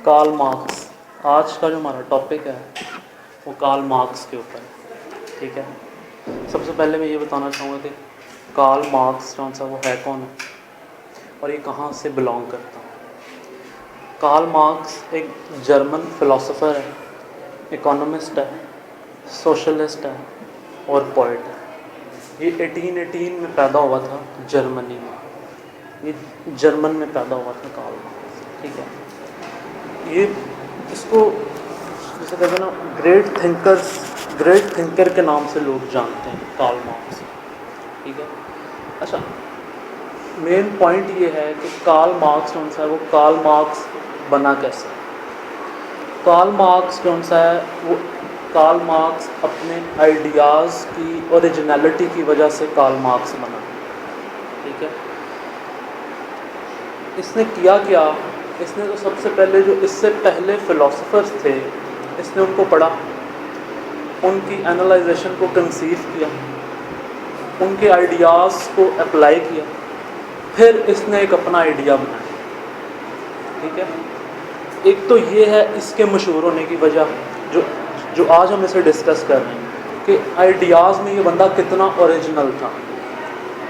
Karl Marx. आज का जो हमारा टॉपिक है वो कार्ल मार्क्स के ऊपर है। ठीक है, सबसे पहले मैं ये बताना चाहूँगा कि कार्ल मार्क्स कौन सा वो है कौन है और ये कहाँ से बिलोंग करता है। कार्ल मार्क्स एक जर्मन फिलोसोफर है, इकोनॉमिस्ट है, सोशलिस्ट है और पोइट है। ये 1818 में पैदा हुआ था जर्मनी में। ये जर्मन में पैदा हुआ था कार्ल मार्क्स। ठीक है, ये इसको जैसे कहते हैं ना ग्रेट थिंकर के नाम से लोग जानते हैं कार्ल मार्क्स। ठीक है, अच्छा मेन पॉइंट ये है कि कार्ल मार्क्स कौन सा है, वो कार्ल मार्क्स बना कैसे। कार्ल मार्क्स कौन सा है, वो कार्ल मार्क्स अपने आइडियाज़ की ओरिजिनलिटी की वजह से कार्ल मार्क्स बना। ठीक है, इसने किया क्या, इसने तो सबसे पहले जो इससे पहले फ़िलोसोफर्स थे इसने उनको पढ़ा, उनकी एनालाइजेशन को कंसीव किया, उनके आइडियाज़ को अप्लाई किया, फिर इसने एक अपना आइडिया बनाया। ठीक है, एक तो ये है इसके मशहूर होने की वजह जो आज हम इसे डिस्कस कर रहे हैं कि आइडियाज़ में ये बंदा कितना ओरिजिनल था।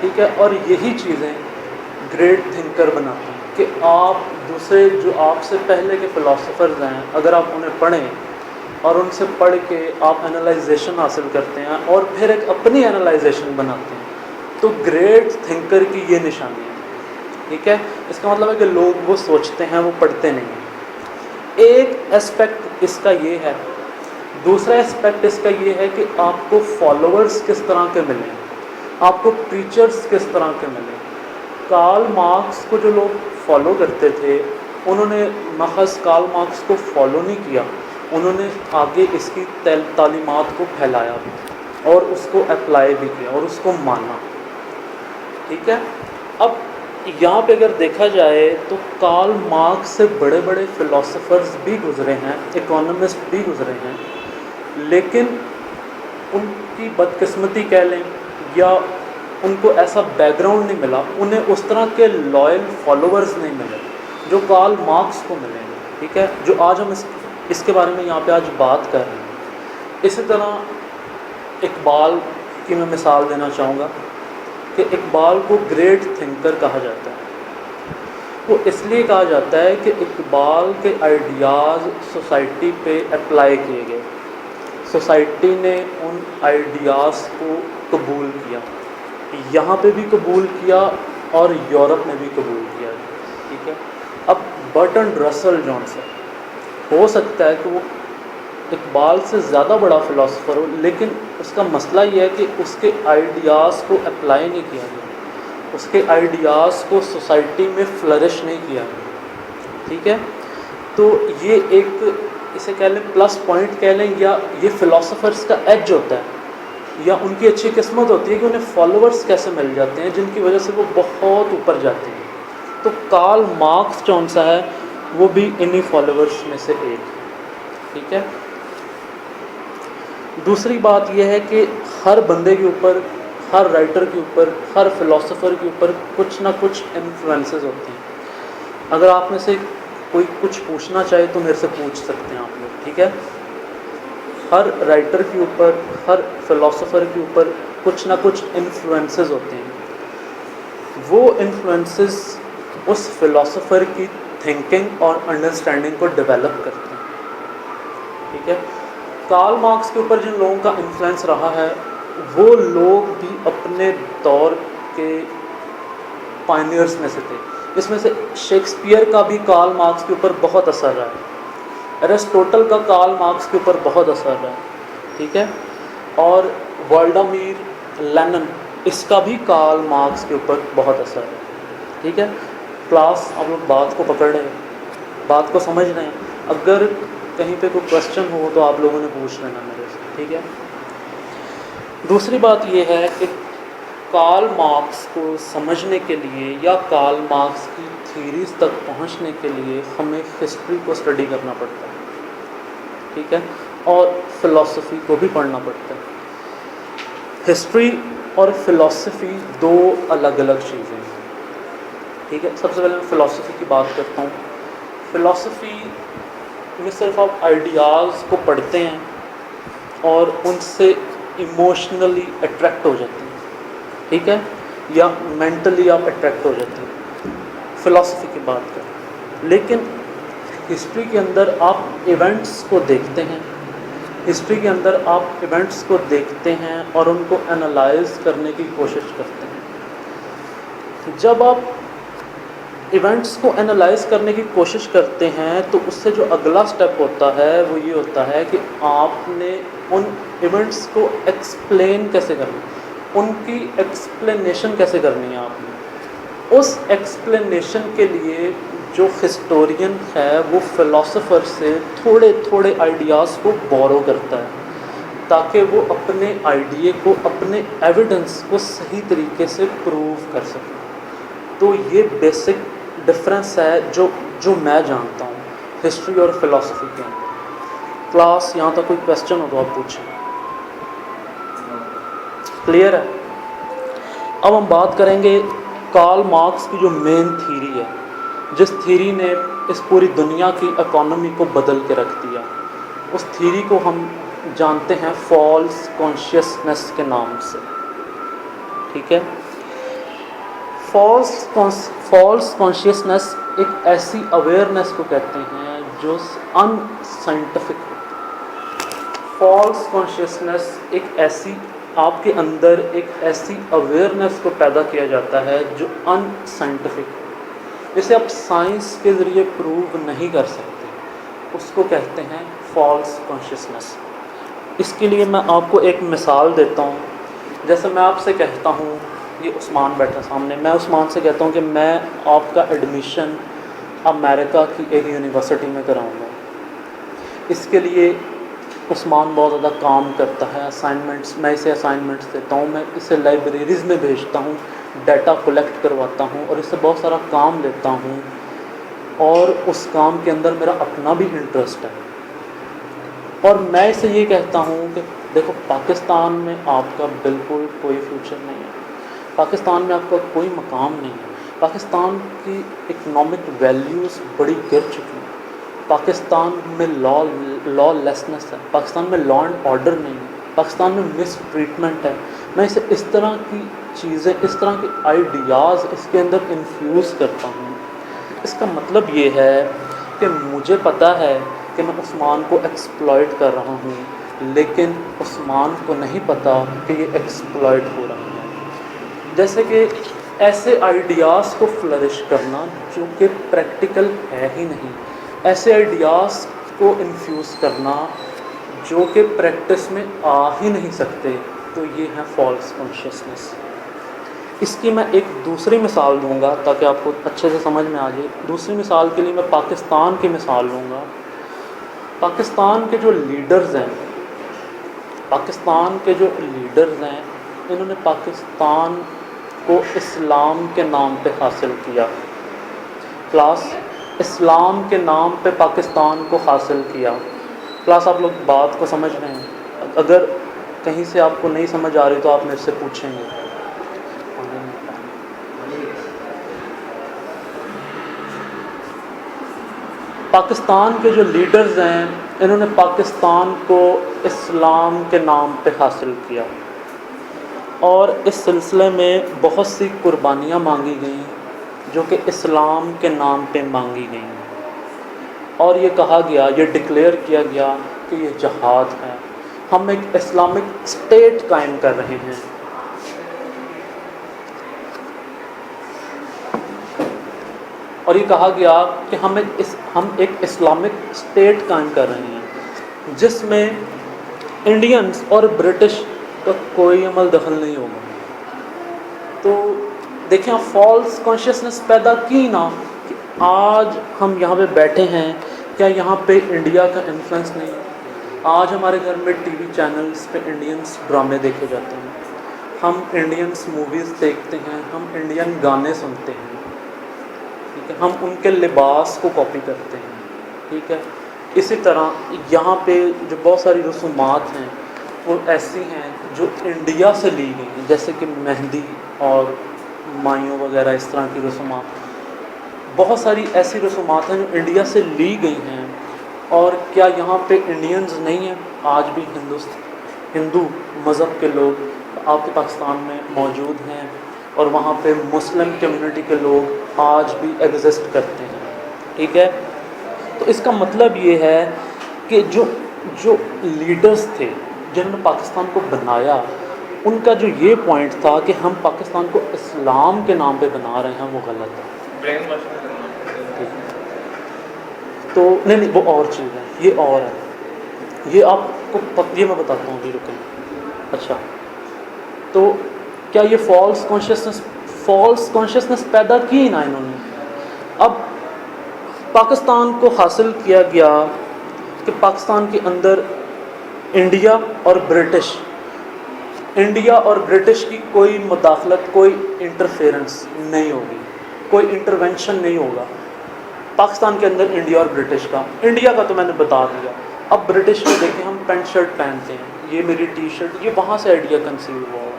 ठीक है, और यही चीज़ें ग्रेट थिंकर बनाती हैं कि आप दूसरे जो आपसे पहले के फ़िलासफ़र्स हैं अगर आप उन्हें पढ़ें और उनसे पढ़ के आप एनालाइजेशन हासिल करते हैं और फिर एक अपनी एनालाइजेशन बनाते हैं तो ग्रेट थिंकर की ये निशानी है। ठीक है, इसका मतलब है कि लोग वो सोचते हैं, वो पढ़ते नहीं हैं। एक एस्पेक्ट इसका ये है। दूसरा एस्पेक्ट इसका ये है कि आपको फॉलोअर्स किस तरह के मिलें, आपको प्रीचर्स किस तरह के मिलें। कार्ल मार्क्स को जो लोग फॉलो करते थे उन्होंने महज कार्ल मार्क्स को फॉलो नहीं किया, उन्होंने आगे इसकी तालीमात को फैलाया भी और उसको अप्लाई भी किया और उसको माना। ठीक है, अब यहाँ पे अगर देखा जाए तो कार्ल मार्क्स से बड़े बड़े फ़िलोसोफर्स भी गुज़रे हैं, इकोनॉमिस्ट भी गुज़रे हैं, लेकिन उनकी बदकिस्मती कह लें या उनको ऐसा बैकग्राउंड नहीं मिला, उन्हें उस तरह के लॉयल फॉलोअर्स नहीं मिले जो कार्ल मार्क्स को मिले। ठीक है, जो आज हम इसके बारे में यहाँ पे आज बात कर रहे हैं। इसी तरह इकबाल की मैं मिसाल देना चाहूँगा कि इकबाल को ग्रेट थिंकर कहा जाता है। वो इसलिए कहा जाता है कि इकबाल के आइडियाज़ सोसाइटी पे अप्लाई किए गए, सोसाइटी ने उन आइडियाज़ को कबूल किया, यहाँ पे भी कबूल किया और यूरोप में भी कबूल किया। ठीक है, अब बर्टन रसल जॉनसन हो सकता है कि वो इकबाल से ज़्यादा बड़ा फ़िलासफ़र हो, लेकिन उसका मसला ये है कि उसके आइडियाज़ को अप्लाई नहीं किया गया, उसके आइडियाज़ को सोसाइटी में फ्लरिश नहीं किया गया। ठीक है, तो ये एक इसे कह लें प्लस पॉइंट कह लें, या ये फ़िलासफ़र्स का एज होता है, या उनकी अच्छी किस्मत होती है कि उन्हें फॉलोअर्स कैसे मिल जाते हैं जिनकी वजह से वो बहुत ऊपर जाते हैं। तो कार्ल मार्क्स कौन सा है, वो भी इन्हीं फॉलोअर्स में से एक। ठीक है, दूसरी बात यह है कि हर बंदे के ऊपर, हर राइटर के ऊपर, हर फिलोसोफर के ऊपर कुछ ना कुछ इन्फ्लुएंसेस होते हैं। अगर आप में से कोई कुछ पूछना चाहे तो मेरे से पूछ सकते हैं आप लोग। ठीक है, हर राइटर के ऊपर, हर फिलोसोफर के ऊपर कुछ ना कुछ इन्फ्लुएंसेस होते हैं। वो इन्फ्लुएंसेस उस फिलोसोफर की थिंकिंग और अंडरस्टैंडिंग को डेवलप करते हैं। ठीक है, कार्ल मार्क्स के ऊपर जिन लोगों का इन्फ्लुएंस रहा है वो लोग भी अपने दौर के पायनियर्स में से थे। इसमें से शेक्सपियर का भी कार्ल मार्क्स के ऊपर बहुत असर रहा है, एरिस्टोटल का कार्ल मार्क्स के ऊपर बहुत असर रहा है। ठीक है, और व्लादिमीर लेनिन इसका भी कार्ल मार्क्स के ऊपर बहुत असर है। ठीक है, क्लास आप लोग बात को पकड़ रहे हैं, बात को समझ रहे हैं। अगर कहीं पे कोई क्वेश्चन हो तो आप लोगों ने पूछ लेना मेरे से। ठीक है, दूसरी बात ये है कि कार्ल मार्क्स को समझने के लिए या कार्ल मार्क्स की थीरीज़ तक पहुंचने के लिए हमें हिस्ट्री को स्टडी करना पड़ता है। ठीक है, और फ़िलॉसफी को भी पढ़ना पड़ता है। हिस्ट्री और फ़िलॉसफी दो अलग अलग चीज़ें हैं। ठीक है, सबसे पहले मैं फ़िलॉसफी की बात करता हूँ। फ़िलॉसफी में सिर्फ आप आइडियाज़ को पढ़ते हैं और उनसे इमोशनली अट्रैक्ट हो जाते हैं, ठीक है, या मेंटली आप अट्रैक्ट हो जाते हैं, फ़िलॉसफी की बात करें। लेकिन हिस्ट्री के अंदर आप इवेंट्स को देखते हैं, हिस्ट्री के अंदर आप इवेंट्स को देखते हैं और उनको एनालाइज करने की कोशिश करते हैं। जब आप इवेंट्स को एनालाइज करने की कोशिश करते हैं तो उससे जो अगला स्टेप होता है वो ये होता है कि आपने उन इवेंट्स को एक्सप्लेन कैसे करना, उनकी एक्सप्लेनेशन कैसे करनी है आपने। उस एक्सप्लेनेशन के लिए जो हिस्टोरियन है वो फ़िलासफ़र से थोड़े थोड़े आइडियाज़ को बोरो करता है ताकि वो अपने आइडिये को, अपने एविडेंस को सही तरीके से प्रूव कर सके। तो ये बेसिक डिफरेंस है जो मैं जानता हूँ हिस्ट्री और फ़िलासफ़ी के अंदर। क्लास यहाँ तक कोई क्वेश्चन हो तो आप पूछें। क्लियर है? अब हम बात करेंगे कार्ल मार्क्स की जो मेन थीरी है, जिस थीरी ने इस पूरी दुनिया की इकोनॉमी को बदल के रख दिया। उस थीरी को हम जानते हैं फॉल्स कॉन्शियसनेस के नाम से, ठीक है। फॉल्स कॉन्शियसनेस एक ऐसी अवेयरनेस को कहते हैं जो अनसाइंटिफिक है। फॉल्स कॉन्शियसनेस एक ऐसी, आपके अंदर एक ऐसी अवेयरनेस को पैदा किया जाता है जो अनसाइंटिफिक है, जिसे आप साइंस के ज़रिए प्रूव नहीं कर सकते, उसको कहते हैं फॉल्स कॉन्शियसनेस। इसके लिए मैं आपको एक मिसाल देता हूँ। जैसे मैं आपसे कहता हूँ, ये उस्मान बैठा सामने, मैं उस्मान से कहता हूँ कि मैं आपका एडमिशन अमेरिका की एक यूनिवर्सिटी में कराऊँगा। इसके लिए उस्मान बहुत ज़्यादा काम करता है, असाइनमेंट्स, मैं इसे असाइनमेंट्स देता हूँ, मैं इसे लाइब्रेरीज़ में भेजता हूँ, डाटा कलेक्ट करवाता हूँ और इससे बहुत सारा काम लेता हूँ और उस काम के अंदर मेरा अपना भी इंटरेस्ट है। और मैं इसे ये कहता हूँ कि देखो, पाकिस्तान में आपका बिल्कुल कोई फ्यूचर नहीं है, पाकिस्तान में आपका कोई मकाम नहीं है, पाकिस्तान की इकनॉमिक वैल्यूज़ बड़ी गिर चुकी हैं, पाकिस्तान में लॉलेसनेस है, पाकिस्तान में लॉ एंड ऑर्डर नहीं है, पाकिस्तान में मिस ट्रीटमेंट है। मैं इसे इस तरह की चीज़ें, इस तरह के आइडियाज़ इसके अंदर इन्फ्यूज़ करता हूँ। इसका मतलब ये है कि मुझे पता है कि मैं उस्मान को एक्सप्लॉइट कर रहा हूँ, लेकिन उस्मान को नहीं पता कि ये एक्सप्लॉइट हो रहा है। जैसे कि ऐसे आइडियाज़ को फ्लरिश करना जो कि प्रैक्टिकल है ही नहीं, ऐसे आइडियाज़ को इन्फ्यूज़ करना जो कि प्रैक्टिस में आ ही नहीं सकते, तो ये है फॉल्स कॉन्शियसनेस। इसकी मैं एक दूसरी मिसाल दूंगा ताकि आपको अच्छे से समझ में आ जाए। दूसरी मिसाल के लिए मैं पाकिस्तान की मिसाल लूँगा। पाकिस्तान के जो लीडर्स हैं, इन्होंने पाकिस्तान को इस्लाम के नाम पे हासिल किया। क्लास, इस्लाम के नाम पे पाकिस्तान को हासिल किया। क्लास, आप लोग बात को समझ रहे हैं? अगर कहीं से आपको नहीं समझ आ रही तो आप मेरे से पूछेंगे। पाकिस्तान के जो लीडर्स हैं, इन्होंने पाकिस्तान को इस्लाम के नाम पे हासिल किया और इस सिलसिले में बहुत सी कुर्बानियाँ मांगी गई जो कि इस्लाम के नाम पे मांगी गई और ये कहा गया, ये डिक्लेयर किया गया कि ये जहाद है, हम एक इस्लामिक स्टेट कायम कर रहे हैं। और ये कहा गया कि हम एक इस्लामिक स्टेट कायम कर रहे हैं जिसमें इंडियंस और ब्रिटिश का कोई अमल दखल नहीं होगा। तो देखें, आप फॉल्स कॉन्शियसनेस पैदा की ना कि आज हम यहाँ पे बैठे हैं, क्या यहाँ पे इंडिया का इन्फ्लुएंस नहीं है? आज हमारे घर में टीवी चैनल्स पे इंडियंस ड्रामे देखे जाते हैं, हम इंडियंस मूवीज़ देखते हैं, हम इंडियन गाने सुनते हैं, ठीक है, हम उनके लिबास को कॉपी करते हैं, ठीक है। इसी तरह यहाँ पे जो बहुत सारी रसूमात हैं वो ऐसी हैं जो इंडिया से ली गई हैं, जैसे कि मेहंदी और माइयों वगैरह, इस तरह की रसूमात बहुत सारी ऐसी रसूमात हैं जो इंडिया से ली गई हैं। और क्या यहाँ पे इंडियंस नहीं हैं? आज भी हिंदू मज़हब के लोग आपके पाकिस्तान में मौजूद हैं, और वहाँ पे मुस्लिम कम्युनिटी के लोग आज भी एग्जिस्ट करते हैं। ठीक है, तो इसका मतलब ये है कि जो लीडर्स थे जिन्होंने पाकिस्तान को बनाया, उनका जो ये पॉइंट था कि हम पाकिस्तान को इस्लाम के नाम पे बना रहे हैं, वो गलत है। तो नहीं, वो और चीज़ है, ये और है, ये आपको ये मैं बताता हूँ, रुकें। अच्छा, तो क्या ये फॉल्स कॉन्शियसनेस पैदा की ना इन्होंने? अब पाकिस्तान को हासिल किया गया कि पाकिस्तान के अंदर इंडिया और ब्रिटिश की कोई मुदाखलत, कोई इंटरफेरेंस नहीं होगी, कोई इंटरवेंशन नहीं होगा पाकिस्तान के अंदर इंडिया और ब्रिटिश का। इंडिया का तो मैंने बता दिया। अब ब्रिटिश को देखें, हम पैंट शर्ट पहनते हैं, ये मेरी टी शर्ट, ये वहाँ से आइडिया कंसीव हुआ है।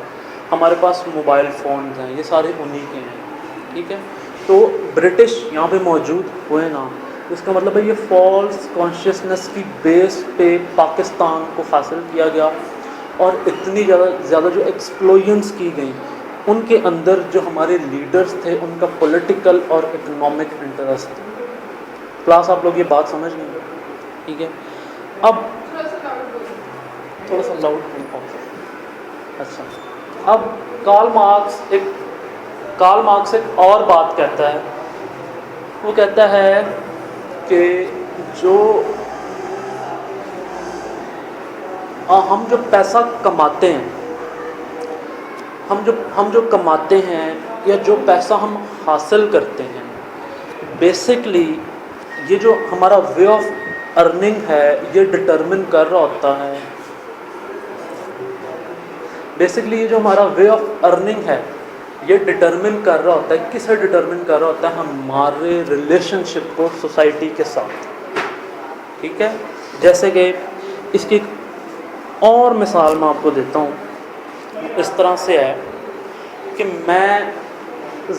हमारे पास मोबाइल फ़ोन हैं, ये सारे उन्हीं के हैं। ठीक है, तो ब्रिटिश यहाँ पे मौजूद हुए ना, इसका मतलब है ये फॉल्स कॉन्शियसनेस की बेस पे पाकिस्तान को हासिल किया गया, और इतनी ज़्यादा जो एक्सप्लोजन्स की गई, उनके अंदर जो हमारे लीडर्स थे उनका पॉलिटिकल और इकोनॉमिक इंटरेस्ट। क्लास आप लोग ये बात समझ गए? ठीक है, अब थोड़ा सा लाउड। अच्छा, अब कार्ल मार्क्स एक और बात कहता है। वो कहता है कि हम जो पैसा कमाते हैं, हम जो कमाते हैं या जो पैसा हम हासिल करते हैं, बेसिकली ये जो हमारा वे ऑफ अर्निंग है, ये डिटरमिन कर रहा होता है। बेसिकली ये जो हमारा वे ऑफ अर्निंग है, ये डिटरमिन कर रहा होता है, किसे डिटरमिन कर रहा होता है? हमारे रिलेशनशिप को सोसाइटी के साथ। ठीक है, जैसे कि इसकी एक और मिसाल मैं आपको देता हूँ। इस तरह से है कि मैं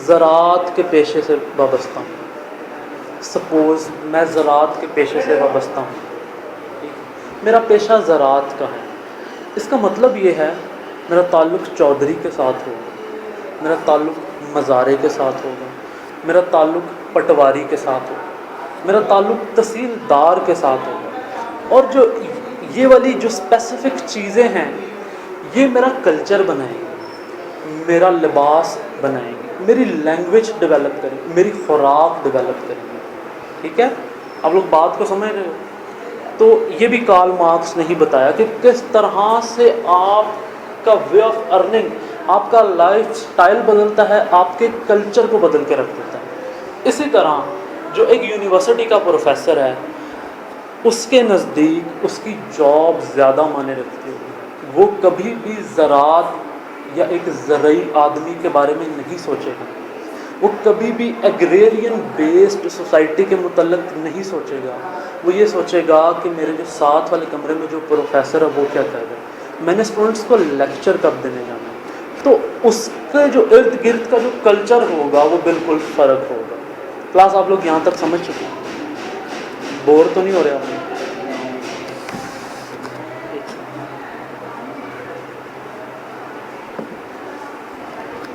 ज़राअत के पेशे से वाबस्ता हूँ। सपोज़ मैं ज़राअत के पेशे से वाबस्ता हूँ, मेरा पेशा ज़राअत का है। इसका मतलब ये है मेरा ताल्लुक़ चौधरी के साथ होगा, मेरा ताल्लुक़ मज़ारे के साथ होगा, मेरा ताल्लुक़ पटवारी के साथ होगा, मेरा ताल्लुक़ तहसीलदार के साथ होगा। और जो ये वाली जो स्पेसिफ़िक चीज़ें हैं, ये मेरा कल्चर बनाएंगे, मेरा लिबास बनाएंगे, मेरी लैंग्वेज डेवलप करेंगे, मेरी खुराक डेवलप करेंगे। ठीक है, आप लोग बात को समझ रहे हो? तो ये भी कार्ल मार्क्स ने ही बताया कि किस तरह से आपका वे ऑफ अर्निंग, आपका लाइफ स्टाइल बदलता है, आपके कल्चर को बदल के रख देता है। इसी तरह जो एक यूनिवर्सिटी का प्रोफेसर है, उसके नज़दीक उसकी जॉब ज़्यादा मायने रखती है। वो कभी भी ज़राअत या एक ज़रई आदमी के बारे में नहीं सोचेगा, वो कभी भी एग्रेरियन बेस्ड सोसाइटी के मुतल्लिक़ नहीं सोचेगा। वो ये सोचेगा कि मेरे जो साथ वाले कमरे में जो प्रोफेसर है वो क्या कर रहा है, मैंने स्टूडेंट्स को लेक्चर कब देने जाना है। तो उसके जो इर्द गिर्द का जो कल्चर होगा वो बिल्कुल फ़र्क होगा। क्लास आप लोग यहाँ तक समझ चुके हैं? बोर तो नहीं हो रहे आप?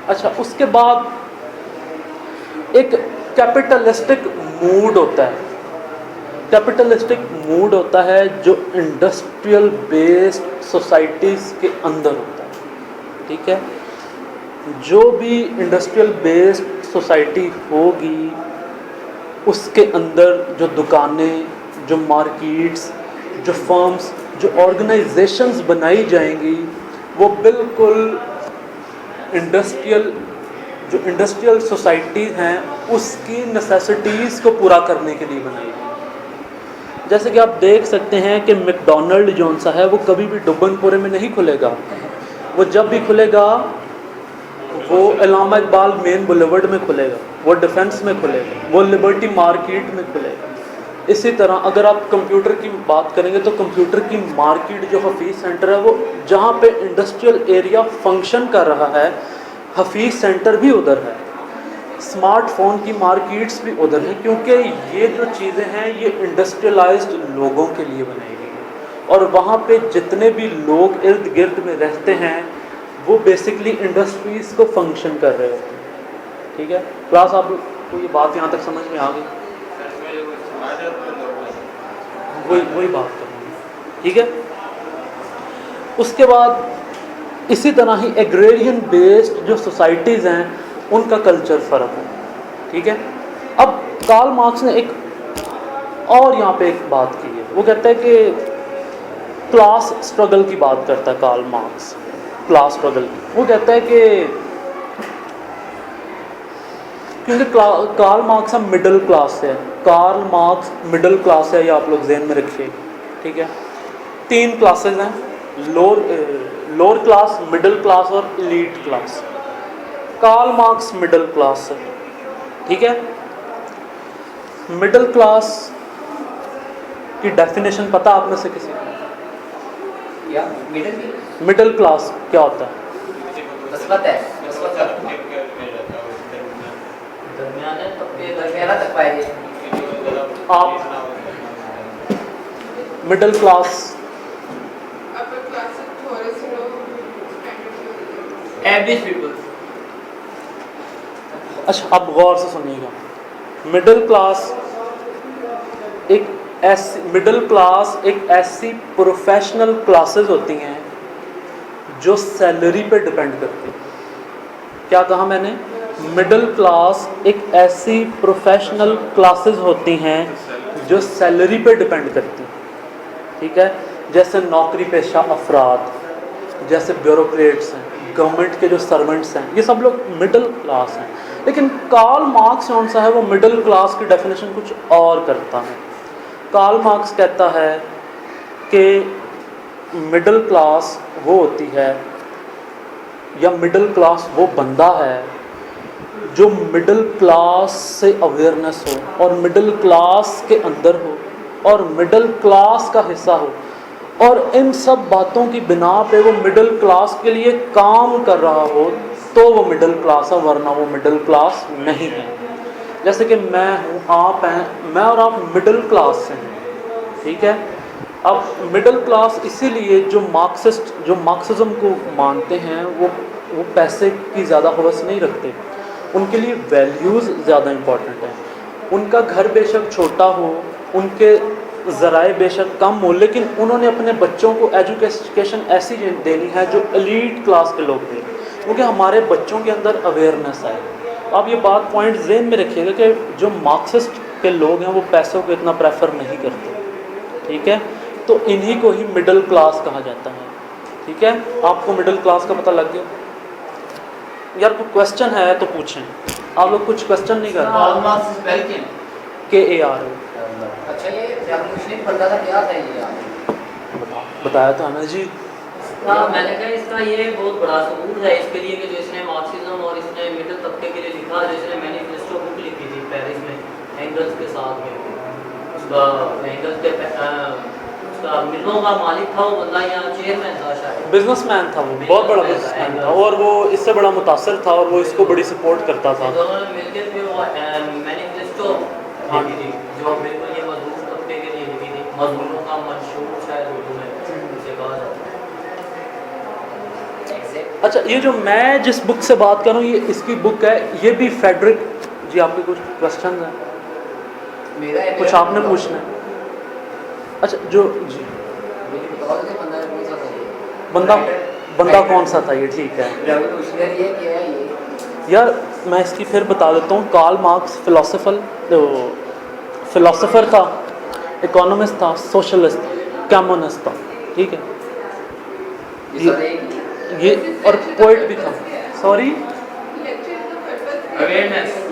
अच्छा, उसके बाद एक कैपिटलिस्टिक मूड होता है। कैपिटलिस्टिक मूड होता है जो इंडस्ट्रियल बेस्ड सोसाइटीज़ के अंदर होता है। ठीक है, जो भी इंडस्ट्रियल बेस्ड सोसाइटी होगी, उसके अंदर जो दुकानें, जो मार्केट्स, जो फर्म्स, जो ऑर्गेनाइजेशंस बनाई जाएंगी, वो बिल्कुल इंडस्ट्रियल सोसाइटी हैं उसकी नेसेसिटीज़ को पूरा करने के लिए बनाई गई। जैसे कि आप देख सकते हैं कि मैकडॉनल्ड जौन सा है वो कभी भी डुबनपुरे में नहीं खुलेगा। वो जब भी खुलेगा वो इलामा इकबाल मेन बुलेवर्ड में खुलेगा, वो डिफेंस में खुलेगा, वो लिबर्टी मार्केट में खुलेगा। इसी तरह अगर आप कंप्यूटर की बात करेंगे तो कंप्यूटर की मार्केट जो हफीज़ सेंटर है, वो जहाँ पे इंडस्ट्रियल एरिया फंक्शन कर रहा है, हफीज़ सेंटर भी उधर है। स्मार्टफोन की मार्केट्स भी उधर हैं, क्योंकि ये जो चीज़ें हैं ये इंडस्ट्रियलाइज्ड लोगों के लिए बनाई गई हैं, और वहाँ पे जितने भी लोग इर्द गिर्द में रहते हैं वो बेसिकली इंडस्ट्रीज़ को फंक्शन कर रहे होते हैं। ठीक है, क्लास आपको ये बात यहाँ तक समझ में आ गई? वही बात करूँगी। ठीक है, उसके बाद इसी तरह ही एग्रेरियन बेस्ड जो सोसाइटीज़ हैं उनका कल्चर फ़र्क है। ठीक है, अब कार्ल मार्क्स ने एक और यहाँ पे एक बात की है, वो कहता है कि क्लास स्ट्रगल की बात करता है कार्ल मार्क्स, क्लास स्ट्रगल की। वो कहता है कि क्योंकि कार्ल मार्क्स मिडिल क्लास है, कार्ल मार्क्स मिडिल क्लास है, ये आप लोग जहन में रखिए। ठीक है, 3 क्लासेस हैं, लोअर क्लास, मिडिल क्लास और elite class. Karl Marx middle class है। ठीक है, मिडिल क्लास की डेफिनेशन पता आप में से किसी को? क्या मिडिल क्लास क्या होता है? आप मिडिल क्लास एवरेज पीपल। अच्छा, अब गौर से सुनिएगा। मिडिल क्लास एक ऐसी प्रोफेशनल क्लासेस होती हैं जो सैलरी पे डिपेंड करती हैं। क्या कहा मैंने? मिडिल क्लास एक ऐसी प्रोफेशनल क्लासेस होती हैं जो सैलरी पे डिपेंड करती हैं। ठीक है, जैसे नौकरी पेशा अफराद, जैसे ब्यूरोक्रेट्स हैं, गवर्नमेंट के जो सर्वेंट्स हैं, ये सब लोग मिडिल क्लास हैं। लेकिन कार्ल मार्क्स कौन सा है, वो मिडिल क्लास की डेफिनेशन कुछ और करता है। कार्ल मार्क्स कहता है कि मिडिल क्लास वो होती है, या मिडिल क्लास वो बंदा है जो मिडिल क्लास से अवेयरनेस हो और मिडिल क्लास के अंदर हो और मिडिल क्लास का हिस्सा हो, और इन सब बातों की बिना पे वो मिडिल क्लास के लिए काम कर रहा हो, तो वो मिडिल क्लास है, वरना वो मिडिल क्लास नहीं है। जैसे कि मैं हूँ, आप हैं, मैं और आप मिडिल क्लास से हैं। ठीक है, अब मिडिल क्लास इसीलिए जो मार्क्सिज्म को मानते हैं वो पैसे की ज़्यादा हवस नहीं रखते, उनके लिए वैल्यूज़ ज़्यादा इम्पॉर्टेंट हैं। उनका घर बेशक छोटा हो, उनके ज़राए बेशक कम हो, लेकिन उन्होंने अपने बच्चों को एजुकेशन ऐसी देनी है जो एलीट क्लास के लोग दें, क्योंकि हमारे बच्चों के अंदर अवेयरनेस है। आप ये बात पॉइंट ज़हन में रखिएगा कि जो मार्क्सिस्ट के लोग हैं वो पैसों को इतना प्रेफर नहीं करते। ठीक है, तो इन्हीं को ही मिडिल क्लास कहा जाता है। ठीक है, आपको मिडिल क्लास का पता लग गया? यार कोई क्वेश्चन है तो पूछें। आप लोग कुछ क्वेश्चन नहीं कर रहे? KAR। अच्छा, ये रेवोल्यूशनरी पढ़ता था, क्या था ये यार? बताया था ना जी। हाँ, मैंने कहा इसका ये बहुत बड़ा सबूत है इसके लिए कि जो इसने मार्क्सिज्म और इसने मिडिल तबके के लिए लिखा, जो इसने मैनिफेस्टो बुक लिखी थी पेरिस में एंगल्स के साथ में, उसका एंगल्स के उसका मिलों का मालिक था वो बंदा, यहाँ चेयरमैन था शायद, बिजनेसमैन था, वो बहुत बड़ा बिजनेसमैन था, और वो इससे बड़ा मुतासर था और वो इसको बड़ी सपोर्ट करता था। दोनों ने मिलकर फिर वो मैनिफेस्टो लिखी थी, जो बिल्कुल ये मजदूर तबके के लिए लिखी थी, मजदूरों का मंशूर शायद उर्दू में उसे कहा जाता है। अच्छा, ये जो मैं जिस बुक से बात कर रहा हूँ ये इसकी बुक है, ये भी फेडरिक जी। आपके कुछ क्वेश्चन हैं? कुछ आपने पूछना है? अच्छा, जो जी बंदा कौन सा था ये? ठीक है यार, मैं इसकी फिर बता देता हूँ। कार्ल मार्क्स फिलोसोफर था, इकोनॉमिस्ट था, सोशलिस्ट था, कम्युनिस्ट था। ठीक है, ये और पोइट भी था। सॉरी,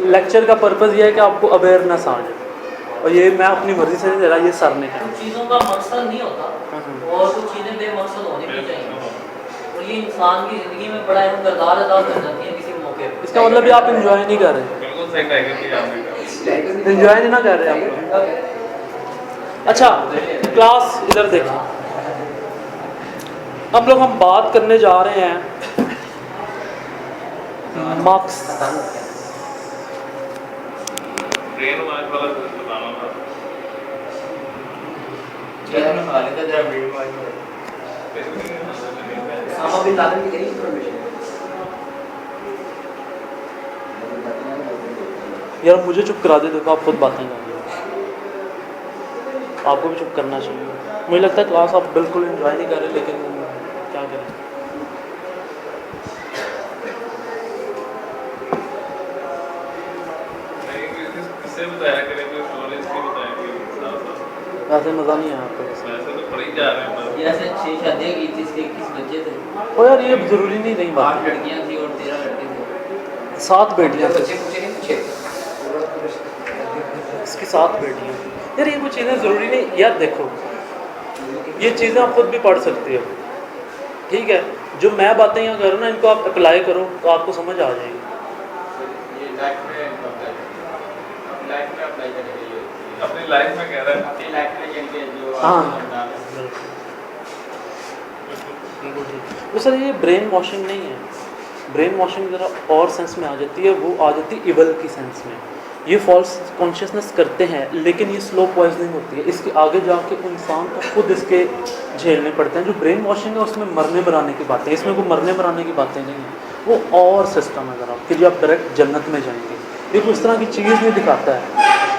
लेक्चर का पर्पज़ ये है कि आपको अवेयरनेस आ जाए, और ये मैं अपनी मर्जी से नहीं दे रहा, ये सर ने कहा। कुछ चीज़ों का मकसद नहीं होता और कुछ चीज़ें बेमकसद होनी भी चाहिए, और ये इंसान की ज़िंदगी में बड़ा अहम किरदार अदा कर जाती है किसी मौके पर। इसका मतलब ये आप एंजॉय नहीं कर रहे, एंजॉय नहीं ना कर रहे आप। अच्छा, क्लास इधर देखें। अब लोग हम बात करने जा रहे हैं ब्रेन वॉश वाला कुछ बताना था। चेहरा में खा लेता जरा ब्रेन वॉश में। सामा बिन लादेन की करी इन्फॉर्मेशन यार मुझे चुप करा दे, देखो आप खुद बातें कर रहे हो, आपको भी चुप करना चाहिए। मुझे लगता है क्लास आप बिल्कुल एंजॉय नहीं कर रहे, लेकिन क्या करें। किससे बताया करें, कोई स्टोरेज की बताया करें साथ-साथ। वैसे मज़ा नहीं आया आपको। वैसे तो पढ़ ही जा रहे हैं बस। ये ऐसे 6 शादियां की थी, इसके 21 बच्चे थे, ओ यार ये ज़रूरी नहीं रही 8 बात, लड़कियां थी और 13 लड़के थे। 7 बेटियाँ थी, बच्चे पूछे नहीं पूछे इसकी 7 बेटियाँ। यार ये कुछ चीज़ें ज़रूरी नहीं, यार देखो ये चीज़ें आप खुद भी पढ़ सकते हो, ठीक है। जो मैं बातें यहाँ कर रहा हूँ ना, इनको आप अप्लाई करो तो आपको समझ आ जाएगी। ये लाइफ में अप्लाई करेंगे, ये अपनी लाइफ में कह रहा है। अपनी लाइफ में जाएंगे जो हाँ। आपको समझा है। बिल्कुल ठीक। वो सर ये ब्रेन वॉशिंग नहीं है, ब्रेन वॉशिंग ज़रा और सेंस में आ जाती है, वो आ जाती है इवल की सेंस में। ये फॉल्स कॉन्शियसनेस करते हैं, लेकिन ये स्लो पॉइजनिंग होती है, इसके आगे जाके इंसान को खुद इसके झेलने पड़ते हैं। जो ब्रेन वॉशिंग है उसमें मरने मराने की बातें, इसमें कोई मरने मराने की बातें नहीं हैं, वो और सिस्टम है ज़रा कि जो आप डायरेक्ट जन्नत में जाएंगे। ये कोई इस तरह की चीज़ नहीं दिखाता है,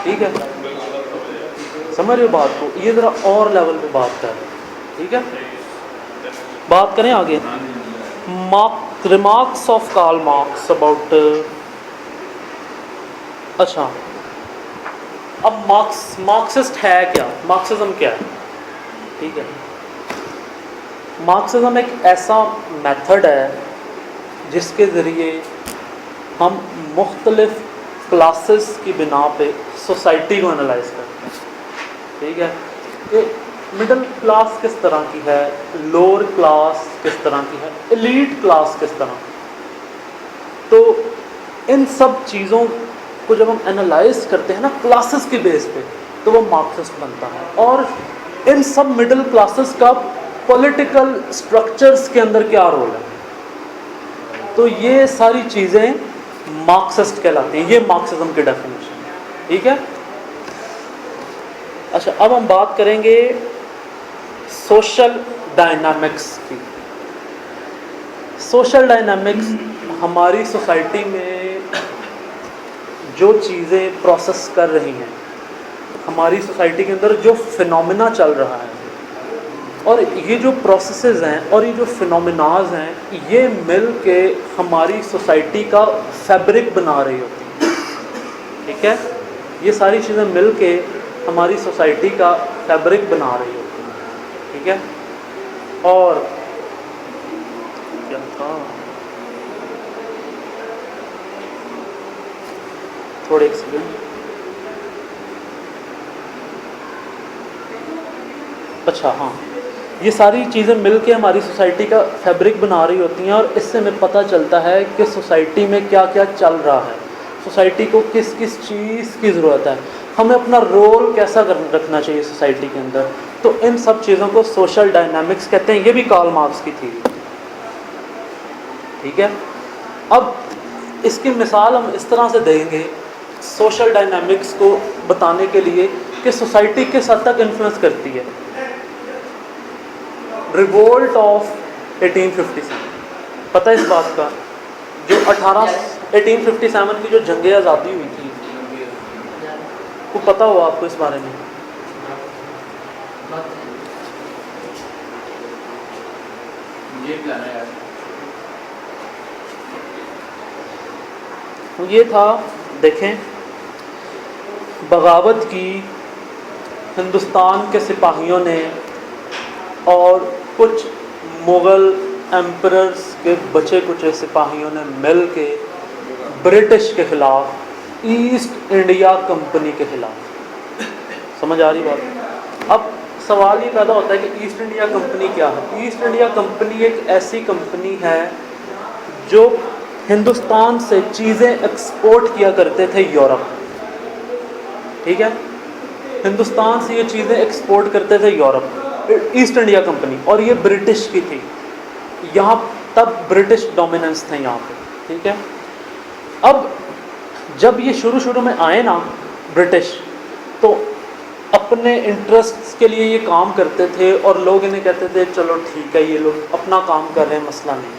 ठीक है, समझ रहे हो बात को, ये ज़रा और लेवल पे बात कर रहे हैं, ठीक है। बात करें आगे, remarks of Karl Marx about, अच्छा अब मार्क्सिस्ट है क्या, मार्क्सिज्म क्या है, ठीक है। मार्क्सिज्म एक ऐसा मेथड है जिसके ज़रिए हम मुख्तलिफ क्लासेस की बिना पे सोसाइटी को एनालाइज करते हैं, ठीक है। कि मिडिल क्लास किस तरह की है, लोअर क्लास किस तरह की है, एलीट क्लास किस तरह, तो इन सब चीज़ों को जब हम एनालाइज करते हैं ना क्लासेस के बेस पे, तो वो मार्क्सिस्ट बनता है। और इन सब मिडिल क्लासेस का पॉलिटिकल स्ट्रक्चर्स के अंदर क्या रोल है, तो ये सारी चीज़ें मार्क्सिस्ट कहलाती हैं। ये मार्क्सिज्म की डेफिनेशन है, ठीक है। अच्छा अब हम बात करेंगे सोशल डायनामिक्स की। सोशल डायनामिक्स हमारी सोसाइटी में जो चीज़ें प्रोसेस कर रही हैं, हमारी सोसाइटी के अंदर जो फिनोमिना चल रहा है, और ये जो प्रोसेसेस हैं और ये जो फिनोमिनाज हैं, ये मिल के हमारी सोसाइटी का फैब्रिक बना रही होती हैं, ठीक है। ये सारी चीज़ें मिल के हमारी सोसाइटी का फैब्रिक बना रही होती हैं, ठीक है। और क्या था, थोड़े एक सेकंड, अच्छा हाँ, ये सारी चीज़ें मिलके हमारी सोसाइटी का फैब्रिक बना रही होती हैं, और इससे हमें पता चलता है कि सोसाइटी में क्या क्या चल रहा है, सोसाइटी को किस किस चीज़ की ज़रूरत है, हमें अपना रोल कैसा रखना चाहिए सोसाइटी के अंदर। तो इन सब चीज़ों को सोशल डायनामिक्स कहते हैं। ये भी कार्ल मार्क्स की थी, ठीक है। अब इसकी मिसाल हम इस तरह से देंगे सोशल डायनामिक्स को बताने के लिए कि सोसाइटी किस हद तक इन्फ्लुएंस करती है। रिवोल्ट ऑफ 1857, पता है इस बात का, जो 1857 की जो जंग आज़ादी हुई थी, को पता हो आपको इस बारे में? ये प्लान है यार। ये था, देखें, बगावत की हिंदुस्तान के सिपाहियों ने और कुछ मुग़ल एम्परर्स के बचे कुचे सिपाहियों ने मिल के ब्रिटिश के ख़िलाफ़, ईस्ट इंडिया कंपनी के ख़िलाफ़, समझ आ रही बात। अब सवाल ये पैदा होता है कि ईस्ट इंडिया कंपनी क्या है। ईस्ट इंडिया कंपनी एक ऐसी कंपनी है जो हिंदुस्तान से चीज़ें एक्सपोर्ट किया करते थे यूरोप, ठीक है। हिंदुस्तान से ये चीज़ें एक्सपोर्ट करते थे यूरोप, ईस्ट इंडिया कंपनी, और ये ब्रिटिश की थी। यहाँ तब ब्रिटिश डोमिनेंस थे यहाँ पे, ठीक है। अब जब ये शुरू में आए ना, ब्रिटिश, तो अपने इंटरेस्ट्स के लिए ये काम करते थे और लोग इन्हें कहते थे चलो ठीक है ये लोग अपना काम कर रहे हैं, मसला नहीं।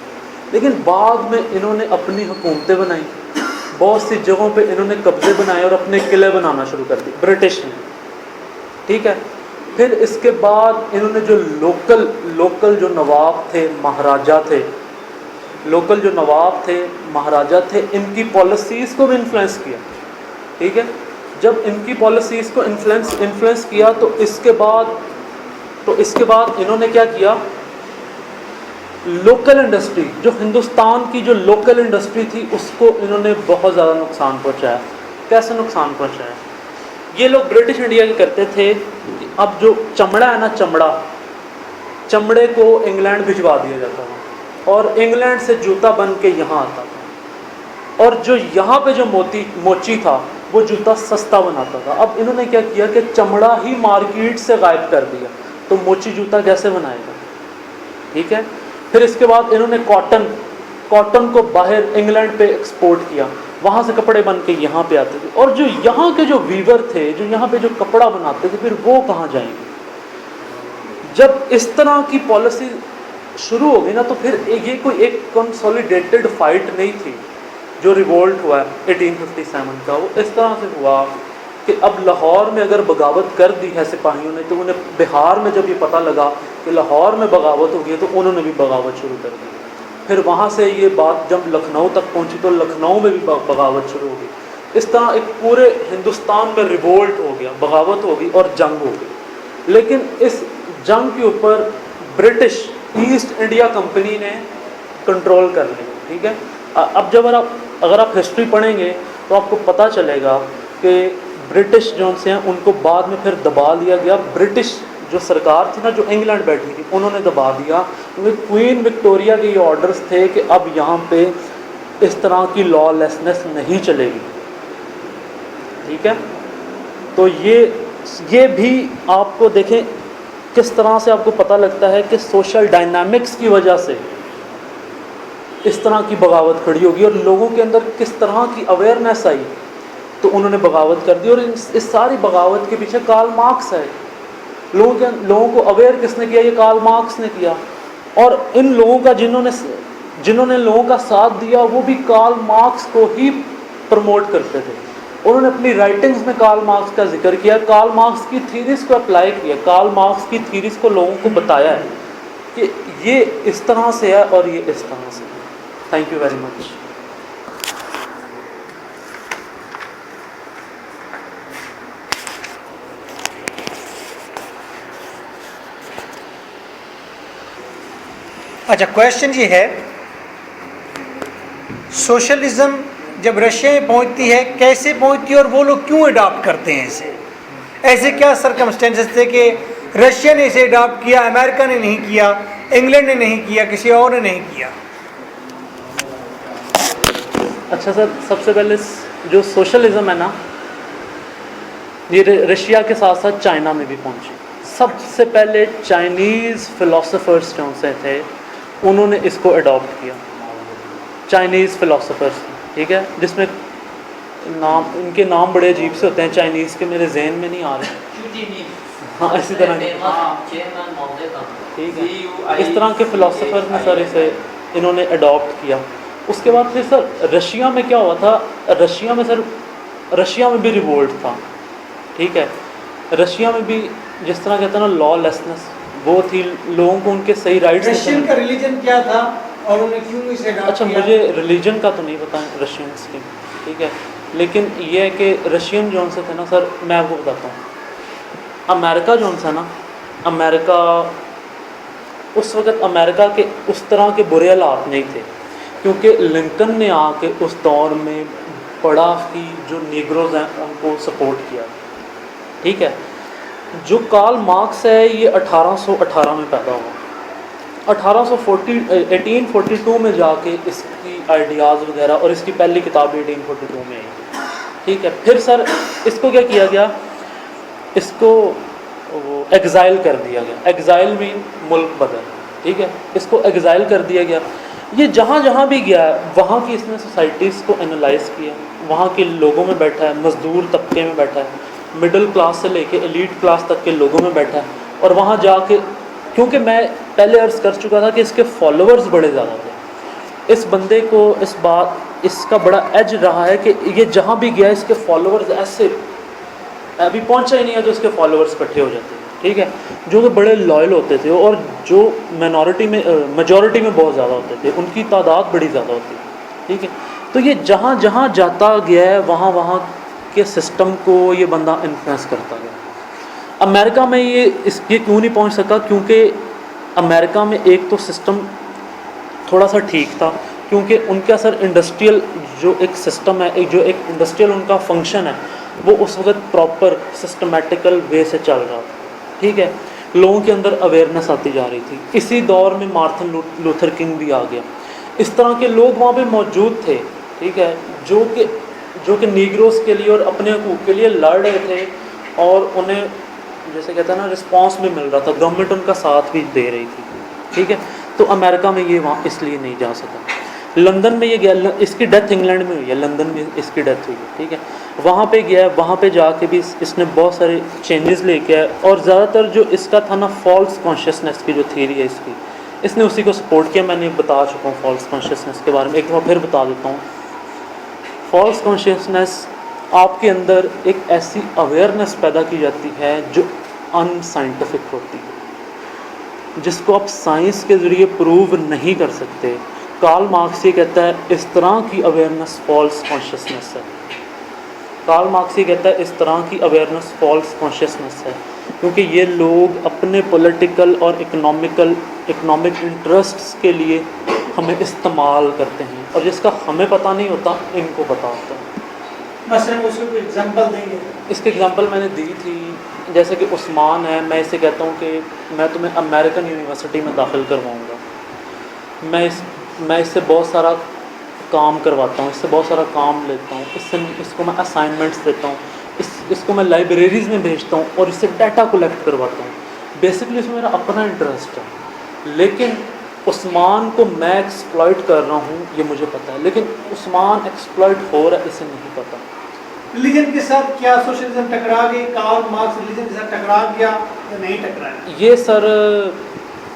लेकिन बाद में इन्होंने अपनी हुकूमतें बनाई, बहुत सी जगहों पे इन्होंने कब्जे बनाए और अपने किले बनाना शुरू कर दिए ब्रिटिश ने, ठीक है। फिर इसके बाद इन्होंने जो लोकल जो नवाब थे, महाराजा थे, लोकल जो नवाब थे, महाराजा थे, इनकी पॉलिसीज़ को भी इन्फ्लुएंस किया, ठीक है। जब इनकी पॉलिसीज़ को इन्फ्लुएंस किया तो इसके बाद इन्होंने क्या किया, लोकल इंडस्ट्री, जो हिंदुस्तान की जो लोकल इंडस्ट्री थी उसको इन्होंने बहुत ज़्यादा नुकसान पहुंचाया। कैसे नुकसान पहुंचाया? ये लोग ब्रिटिश इंडिया के करते थे कि अब जो चमड़ा है ना, चमड़े को इंग्लैंड भिजवा दिया जाता था और इंग्लैंड से जूता बन के यहाँ आता था, और जो यहाँ पे जो मोची था वो जूता सस्ता बनाता था। अब इन्होंने क्या किया कि चमड़ा ही मार्केट से गायब कर दिया, तो मोची जूता कैसे बनाएगा, ठीक है। फिर इसके बाद इन्होंने कॉटन को बाहर इंग्लैंड पे एक्सपोर्ट किया, वहाँ से कपड़े बन के यहाँ पे आते थे, और जो यहाँ के जो वीवर थे, जो यहाँ पे जो कपड़ा बनाते थे, फिर वो कहाँ जाएंगे? जब इस तरह की पॉलिसी शुरू हो गई ना, तो फिर ये कोई एक कंसोलिडेटेड फाइट नहीं थी। जो रिवोल्ट हुआ 1857 का, वो इस तरह से हुआ कि अब लाहौर में अगर बगावत कर दी है सिपाहियों ने, तो उन्हें बिहार में जब ये पता लगा कि लाहौर में बगावत हो गई, तो उन्होंने भी बगावत शुरू कर दी। फिर वहाँ से ये बात जब लखनऊ तक पहुँची तो लखनऊ में भी बगावत शुरू हो गई। इस तरह एक पूरे हिंदुस्तान में रिवोल्ट हो गया, बगावत हो गई और जंग हो गई। लेकिन इस जंग के ऊपर ब्रिटिश ईस्ट इंडिया कंपनी ने कंट्रोल कर लिया, ठीक है। अब जब अगर आप हिस्ट्री पढ़ेंगे तो आपको पता चलेगा कि ब्रिटिश जो से हैं उनको बाद में फिर दबा लिया गया। ब्रिटिश जो सरकार थी ना, जो इंग्लैंड बैठी थी, उन्होंने दबा दिया, क्योंकि क्वीन विक्टोरिया के ये ऑर्डर्स थे कि अब यहाँ पे इस तरह की लॉलेसनेस नहीं चलेगी, ठीक है। तो ये भी आपको देखें किस तरह से आपको पता लगता है कि सोशल डायनामिक्स की वजह से इस तरह की बगावत खड़ी होगी और लोगों के अंदर किस तरह की अवेयरनेस आई, तो उन्होंने बगावत कर दी। और इस सारी बगावत के पीछे कार्ल मार्क्स है। लोगों को अवेयर किसने किया? ये कार्ल मार्क्स ने किया। और इन लोगों का जिन्होंने लोगों का साथ दिया वो भी कार्ल मार्क्स को ही प्रमोट करते थे। उन्होंने अपनी राइटिंग्स में कार्ल मार्क्स का जिक्र किया, कार्ल मार्क्स की थीरीज़ को अप्लाई किया, कार्ल मार्क्स की थीरीज़ को लोगों को बताया है कि ये इस तरह से है और ये इस तरह से है। Thank you very much. अच्छा, क्वेश्चन ये है, सोशलिज्म जब रशिया में पहुंचती है कैसे पहुंचती है और वो लोग क्यों अडॉप्ट करते हैं इसे? ऐसे क्या सर्कमस्टेंसेस थे कि रशिया ने इसे अडॉप्ट किया, अमेरिका ने नहीं किया, इंग्लैंड ने नहीं किया, किसी और ने नहीं किया? अच्छा सर, सबसे पहले जो सोशलिज्म है ना, ये रशिया के साथ साथ चाइना में भी पहुंची। सबसे पहले चाइनीज़ फिलोसोफर्स जो से थे उन्होंने इसको अडॉप्ट किया, चाइनीज़ फिलोसोफर्स, ठीक है, जिसमें इनके नाम बड़े अजीब से होते हैं चाइनीज़ के, मेरे जहन में नहीं आ रहे। हाँ, इसी तरह के, ठीक है, इस तरह के फ़िलासफ़र ने सर इसे इन्होंने अडॉप्ट किया। उसके बाद फिर सर रशिया में क्या हुआ था? रशिया में भी रिवोल्ट था, ठीक है। रशिया में भी जिस तरह कहते हैं ना लॉलेसनेस, वो थी, लोगों को उनके सही राइट्स। रशियन का रिलीजन क्या था और उन्हें क्यों इसे अडॉप्ट अच्छा, किया? मुझे रिलीजन का तो नहीं पता रशियंस की, ठीक है, लेकिन ये है कि रशियन जो से थे ना सर, मैं आपको बताता हूँ, अमेरिका जो सा ना, अमेरिका उस वक़्त अमेरिका के उस तरह के बुरे हालात नहीं थे, क्योंकि लिंकन ने आके उस दौर में बड़ा ही जो नीग्रोज हैं उनको सपोर्ट किया, ठीक है। जो कार्ल मार्क्स है ये 1818 में पैदा हुआ, 1842 में जाके इसकी आइडियाज़ वगैरह और इसकी पहली किताब 1842 में आई, ठीक है। फिर सर इसको क्या किया गया? इसको एग्ज़ाइल कर दिया गया। एग्ज़ाइल मीन मुल्क बदल, ठीक है, इसको एग्ज़ाइल कर दिया गया। ये जहाँ जहाँ भी गया वहाँ की इसने सोसाइटीज़ को एनालाइज़ किया, वहाँ के लोगों में बैठा है, मज़दूर तबके में बैठा है, मिडिल क्लास से लेके एलीट क्लास तक के लोगों में बैठा है। और वहाँ जाके, क्योंकि मैं पहले अर्ज़ कर चुका था कि इसके फॉलोअर्स बड़े ज़्यादा थे, इस बंदे को इसका बड़ा एज रहा है कि ये जहाँ भी गया इसके फॉलोअर्स ऐसे, अभी पहुँचा ही नहीं है तो इसके फॉलोअर्स इकट्ठे हो जाते हैं, ठीक है, जो कि बड़े लॉयल होते थे और जो मेजॉरिटी में बहुत ज़्यादा होते थे, उनकी तादाद बड़ी ज़्यादा होती है, ठीक है। तो ये जहाँ जहाँ जाता गया है वहाँ के सिस्टम को ये बंदा इन्फ्लुएंस करता गया। अमेरिका में ये क्यों नहीं पहुँच सका? क्योंकि अमेरिका में एक तो सिस्टम थोड़ा सा ठीक था, क्योंकि उनका सर इंडस्ट्रियल जो एक सिस्टम है, जो एक इंडस्ट्रियल उनका फंक्शन है, वो उस वक्त प्रॉपर सिस्टमेटिकल वे से चल रहा था, ठीक है। लोगों के अंदर अवेयरनेस आती जा रही थी। इसी दौर में मार्टिन लूथर किंग भी आ गया। इस तरह के लोग वहाँ पे मौजूद थे, ठीक है, जो कि नीग्रोस के लिए और अपने हकूक़ के लिए लड़ रहे थे और उन्हें जैसे कहते हैं ना रिस्पांस भी मिल रहा था, गवर्नमेंट उनका साथ भी दे रही थी, ठीक है। तो अमेरिका में ये वहाँ इसलिए नहीं जा सका। लंदन में ये गया, इसकी डेथ इंग्लैंड में हुई है, लंदन में इसकी डेथ हुई है, ठीक है। वहाँ पे गया, वहाँ पे जाके भी इसने बहुत सारे चेंजेस लेके आए और ज़्यादातर जो इसका था ना फॉल्स कॉन्शियसनेस की जो थ्योरी है इसकी, इसने उसी को सपोर्ट किया। मैंने बता चुका हूँ फॉल्स कॉन्शियसनेस के बारे में, एक बार फिर बता देता हूँ। फॉल्स कॉन्शियसनेस आपके अंदर एक ऐसी अवेयरनेस पैदा की जाती है जो अनसाइंटिफिक होती है, जिसको आप साइंस के ज़रिए प्रूव नहीं कर सकते। कार्ल मार्क्स ये कहता है इस तरह की अवेयरनेस फॉल्स कॉन्शियसनेस है। कार्ल मार्क्स ये कहता है इस तरह की अवेयरनेस फॉल्स कॉन्शियसनेस है, क्योंकि ये लोग अपने पॉलिटिकल और इकोनॉमिक इंटरेस्ट्स के लिए हमें इस्तेमाल करते हैं और जिसका हमें पता नहीं होता, इनको पता होता है। मसलन उसको कोई एग्जांपल देंगे? इसके एग्जांपल मैंने दी थी, जैसे कि उस्मान है, मैं इसे कहता हूँ कि मैं तुम्हें अमेरिकन यूनिवर्सिटी में दाखिल करवाऊँगा, मैं इससे बहुत सारा काम करवाता हूँ, इससे बहुत सारा काम लेता हूँ, इसको मैं असाइनमेंट्स देता हूँ, इसको मैं लाइब्रेरीज़ में भेजता हूँ और इससे डाटा कलेक्ट करवाता हूँ। बेसिकली इसमें मेरा अपना इंटरेस्ट है, लेकिन उस्मान को मैं एक्सप्लॉइट कर रहा हूँ ये मुझे पता है, लेकिन उस्मान एक्सप्लॉइट हो रहा है इसे नहीं पता। रिलीजन के साथ क्या सोशलिज्म टकरा गई? कार्ल मार्क्स रिलीजन के साथ टकरा गया या नहीं टकराया? ये सर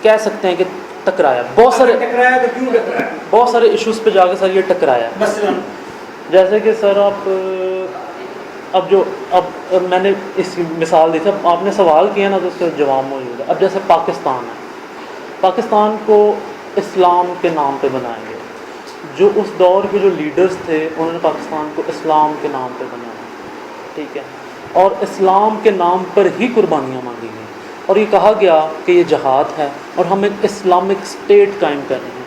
कह सकते हैं कि टकराया, बहुत सारे टकराया तो क्यों टकराया? बहुत सारे इश्यूज़ पे जाके सर ये टकराया। मसलन जैसे कि सर अब मैंने इस मिसाल दी थी, आपने सवाल किया ना तो उसका जवाब मौजूद है। अब जैसे पाकिस्तान है, पाकिस्तान को इस्लाम के नाम पे बनाया गया। जो उस दौर के जो लीडर्स थे उन्होंने पाकिस्तान को इस्लाम के नाम पे बनाया, ठीक है, और इस्लाम के नाम पर ही कुर्बानियाँ मांगी गई और ये कहा गया कि ये जहाद है और हम एक इस्लामिक स्टेट कायम कर रहे हैं।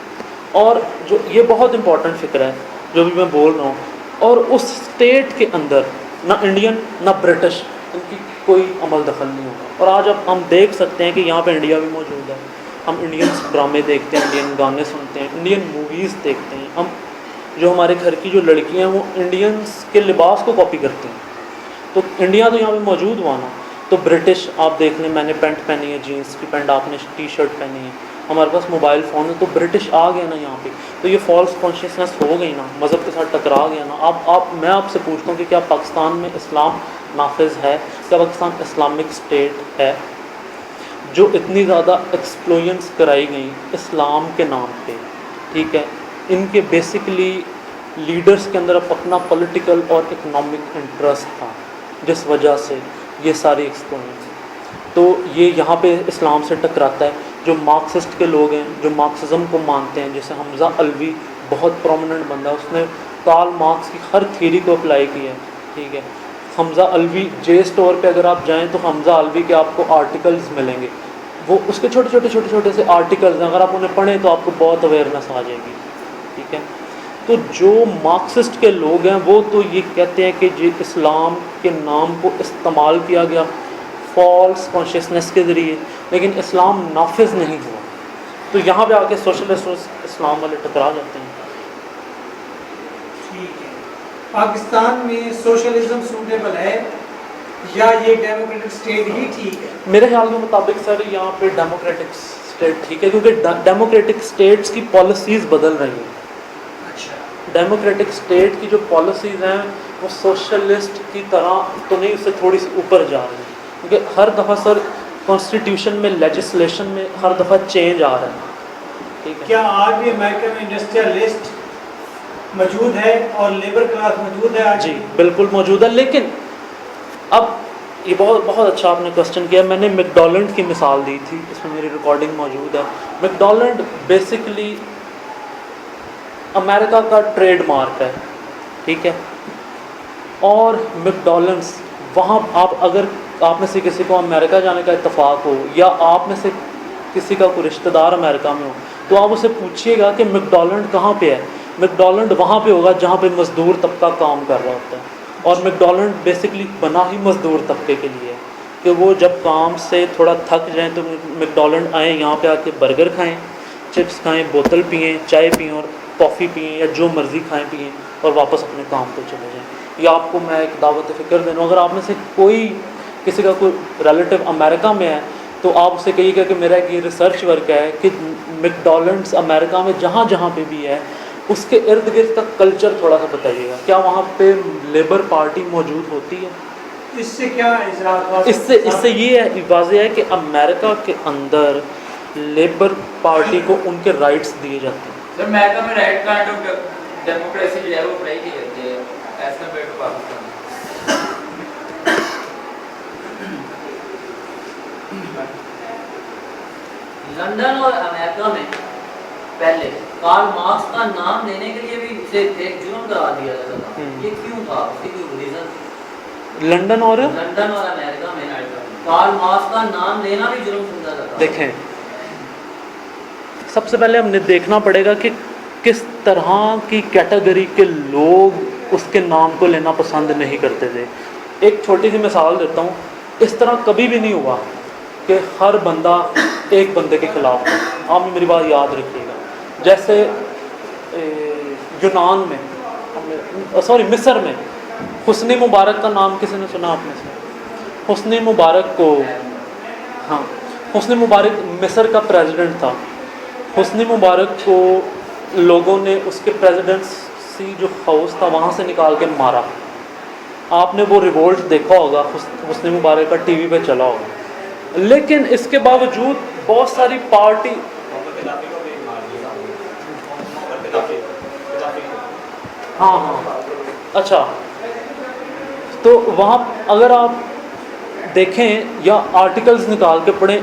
और जो ये बहुत इंपॉर्टेंट फ़िक्र है जो भी मैं बोल रहा हूँ, और उस स्टेट के अंदर ना इंडियन ना ब्रिटिश इनकी कोई अमल दखल नहीं होगा। और आज अब हम देख सकते हैं कि यहाँ पे इंडिया भी मौजूद है, हम इंडियन ड्रामे देखते हैं, इंडियन गाने सुनते हैं, इंडियन मूवीज़ देखते हैं, हम जो हमारे घर की जो लड़कियाँ हैं वो इंडियंस के लिबास को कॉपी करती हैं। तो इंडिया तो यहाँ पे मौजूद हुआ ना, तो ब्रिटिश आप देख लें, मैंने पैंट पहनी है जीन्स की पैंट, आपने टी शर्ट पहनी है, हमारे पास मोबाइल फ़ोन है, तो ब्रिटिश आ गया ना यहाँ पे। तो ये फॉल्स कॉन्शियसनेस हो गई ना, मज़हब के साथ टकरा गया ना। मैं आपसे पूछता हूँ कि क्या पाकिस्तान में इस्लाम नाफिज है? क्या पाकिस्तान इस्लामिक स्टेट है? जो इतनी ज़्यादा एक्सप्लोजन्स कराई गई इस्लाम के नाम पे, ठीक है, इनके बेसिकली लीडर्स के अंदर अपना पॉलिटिकल और इकोनॉमिक इंटरेस्ट था, जिस वजह से ये सारी एक्सप्लोजन। तो ये यहाँ पे इस्लाम से टकराता है। जो मार्क्सिस्ट के लोग हैं, जो मार्क्सिज्म को मानते हैं, जैसे हमज़ा अलवी बहुत प्रोमिनेंट बंदा है, उसने कार्ल मार्क्स की हर थ्योरी को अप्लाई किया है, ठीक है। हमज़ा अलवी जे स्टोर पे अगर आप जाएं तो हमज़ा अलवी के आपको आर्टिकल्स मिलेंगे, वो उसके छोटे छोटे से आर्टिकल्स हैं, अगर आप उन्हें पढ़ें तो आपको बहुत अवेयरनेस आ जाएगी, ठीक है। तो जो मार्क्सिस्ट के लोग हैं वो तो ये कहते हैं कि जी इस्लाम के नाम को इस्तेमाल किया गया फॉल्स कॉन्शियसनेस के ज़रिए, लेकिन इस्लाम नाफिज नहीं हुआ। तो यहाँ पे आके सोशलिस्ट और इस्लाम वाले टकरा जाते हैं। ठीक है, पाकिस्तान में सोशलिज्म सूटेबल है या ये डेमोक्रेटिक स्टेट ही ठीक है? मेरे ख्याल के मुताबिक सर यहाँ पे डेमोक्रेटिक स्टेट ठीक है, क्योंकि डेमोक्रेटिक स्टेट्स की पॉलिसीज़ बदल रही हैं। अच्छा, डेमोक्रेटिक स्टेट की जो पॉलिसीज़ हैं वो सोशलिस्ट की तरह तो नहीं, उससे थोड़ी सी ऊपर जा रही है, क्योंकि हर दफ़ा सर कॉन्स्टिट्यूशन में, लेजिस्लेशन में हर दफ़ा चेंज आ रहा है। ठीक है, क्या आज भी अमेरिका में इंडस्ट्रियलिस्ट मौजूद है और लेबर क्लास मौजूद है आज? जी बिल्कुल मौजूद है। लेकिन अब ये बहुत बहुत अच्छा आपने क्वेश्चन किया। मैंने मैकडॉनल्ड की मिसाल दी थी, इसमें मेरी रिकॉर्डिंग मौजूद है। मैकडॉनल्ड बेसिकली अमेरिका का ट्रेडमार्क है, ठीक है, और मैकडॉनल्ड्स वहाँ आप अगर आप में से किसी को अमेरिका जाने का इत्तेफाक हो या आप में से किसी का कोई रिश्तेदार अमेरिका में हो, तो आप उसे पूछिएगा कि मैकडॉनल्ड कहाँ पे है। मैकडॉनल्ड वहाँ पे होगा जहाँ पे मज़दूर तबका काम कर रहा होता है, और मैकडॉनल्ड बेसिकली बना ही मज़दूर तबके के लिए कि वो जब काम से थोड़ा थक जाएं तो मैकडॉनल्ड आएँ, यहाँ पे आके बर्गर खाएं, चिप्स खाएं, बोतल पिएं, चाय पिएं और कॉफ़ी पिएं या जो मर्ज़ी खाएं पिएं और वापस अपने काम पे चले जाएं। या आपको मैं एक दावत फ़िक्र दे दूँ, अगर आप में से कोई किसी का कोई रिलेटिव अमेरिका में है तो आप उसे कहिएगा कि मेरा एक ये रिसर्च वर्क है कि मैकडॉनल्ड्स अमेरिका में जहाँ जहाँ पे भी है उसके इर्द गिर्द का कल्चर थोड़ा सा बताइएगा। क्या वहाँ पे लेबर पार्टी मौजूद होती है? इससे क्या इजरात? इससे ये है, वाज़ेह है कि अमेरिका के अंदर लेबर पार्टी को उनके राइट्स दिए जाते हैं। सर अमेरिका में राइट काइंड ऑफ डेमोक्रेसी जो है वो अप्लाई की जाती है as compared to Pakistan. London और अमेरिका में पहले कार्ल मार्क्स का नाम लेने के लिए भी उसे एक जुर्म करा दिया जाता था। ये क्यों था? उसकी कोई रीजन? लंदन और अमेरिका में कार्ल मार्क्स का नाम लेना भी जुर्म समझा जाता था। देखें, सबसे पहले हमने देखना पड़ेगा कि किस तरह की कैटेगरी के लोग उसके नाम को लेना पसंद नहीं करते थे। एक छोटी सी मिसाल देता हूँ, इस तरह कभी भी नहीं हुआ कि हर बंदा एक बंदे के ख़िलाफ़ हो। आप मेरी बात याद रखिएगा। जैसे यूनान में, सॉरी मिस्र में हुस्नी मुबारक का नाम किसी ने सुना आपने से? हुस्नी मुबारक को, हाँ, हुस्नी मुबारक मिस्र का प्रेसिडेंट था। हुस्नी मुबारक को लोगों ने उसके प्रेसिडेंसी जो हाउस था वहाँ से निकाल के मारा। आपने वो रिवोल्ट देखा होगा, हुस्नी मुबारक का टीवी पे चला होगा। लेकिन इसके बावजूद बहुत सारी पार्टी, हाँ, अच्छा, तो वहाँ अगर आप देखें या आर्टिकल्स निकाल के पढ़ें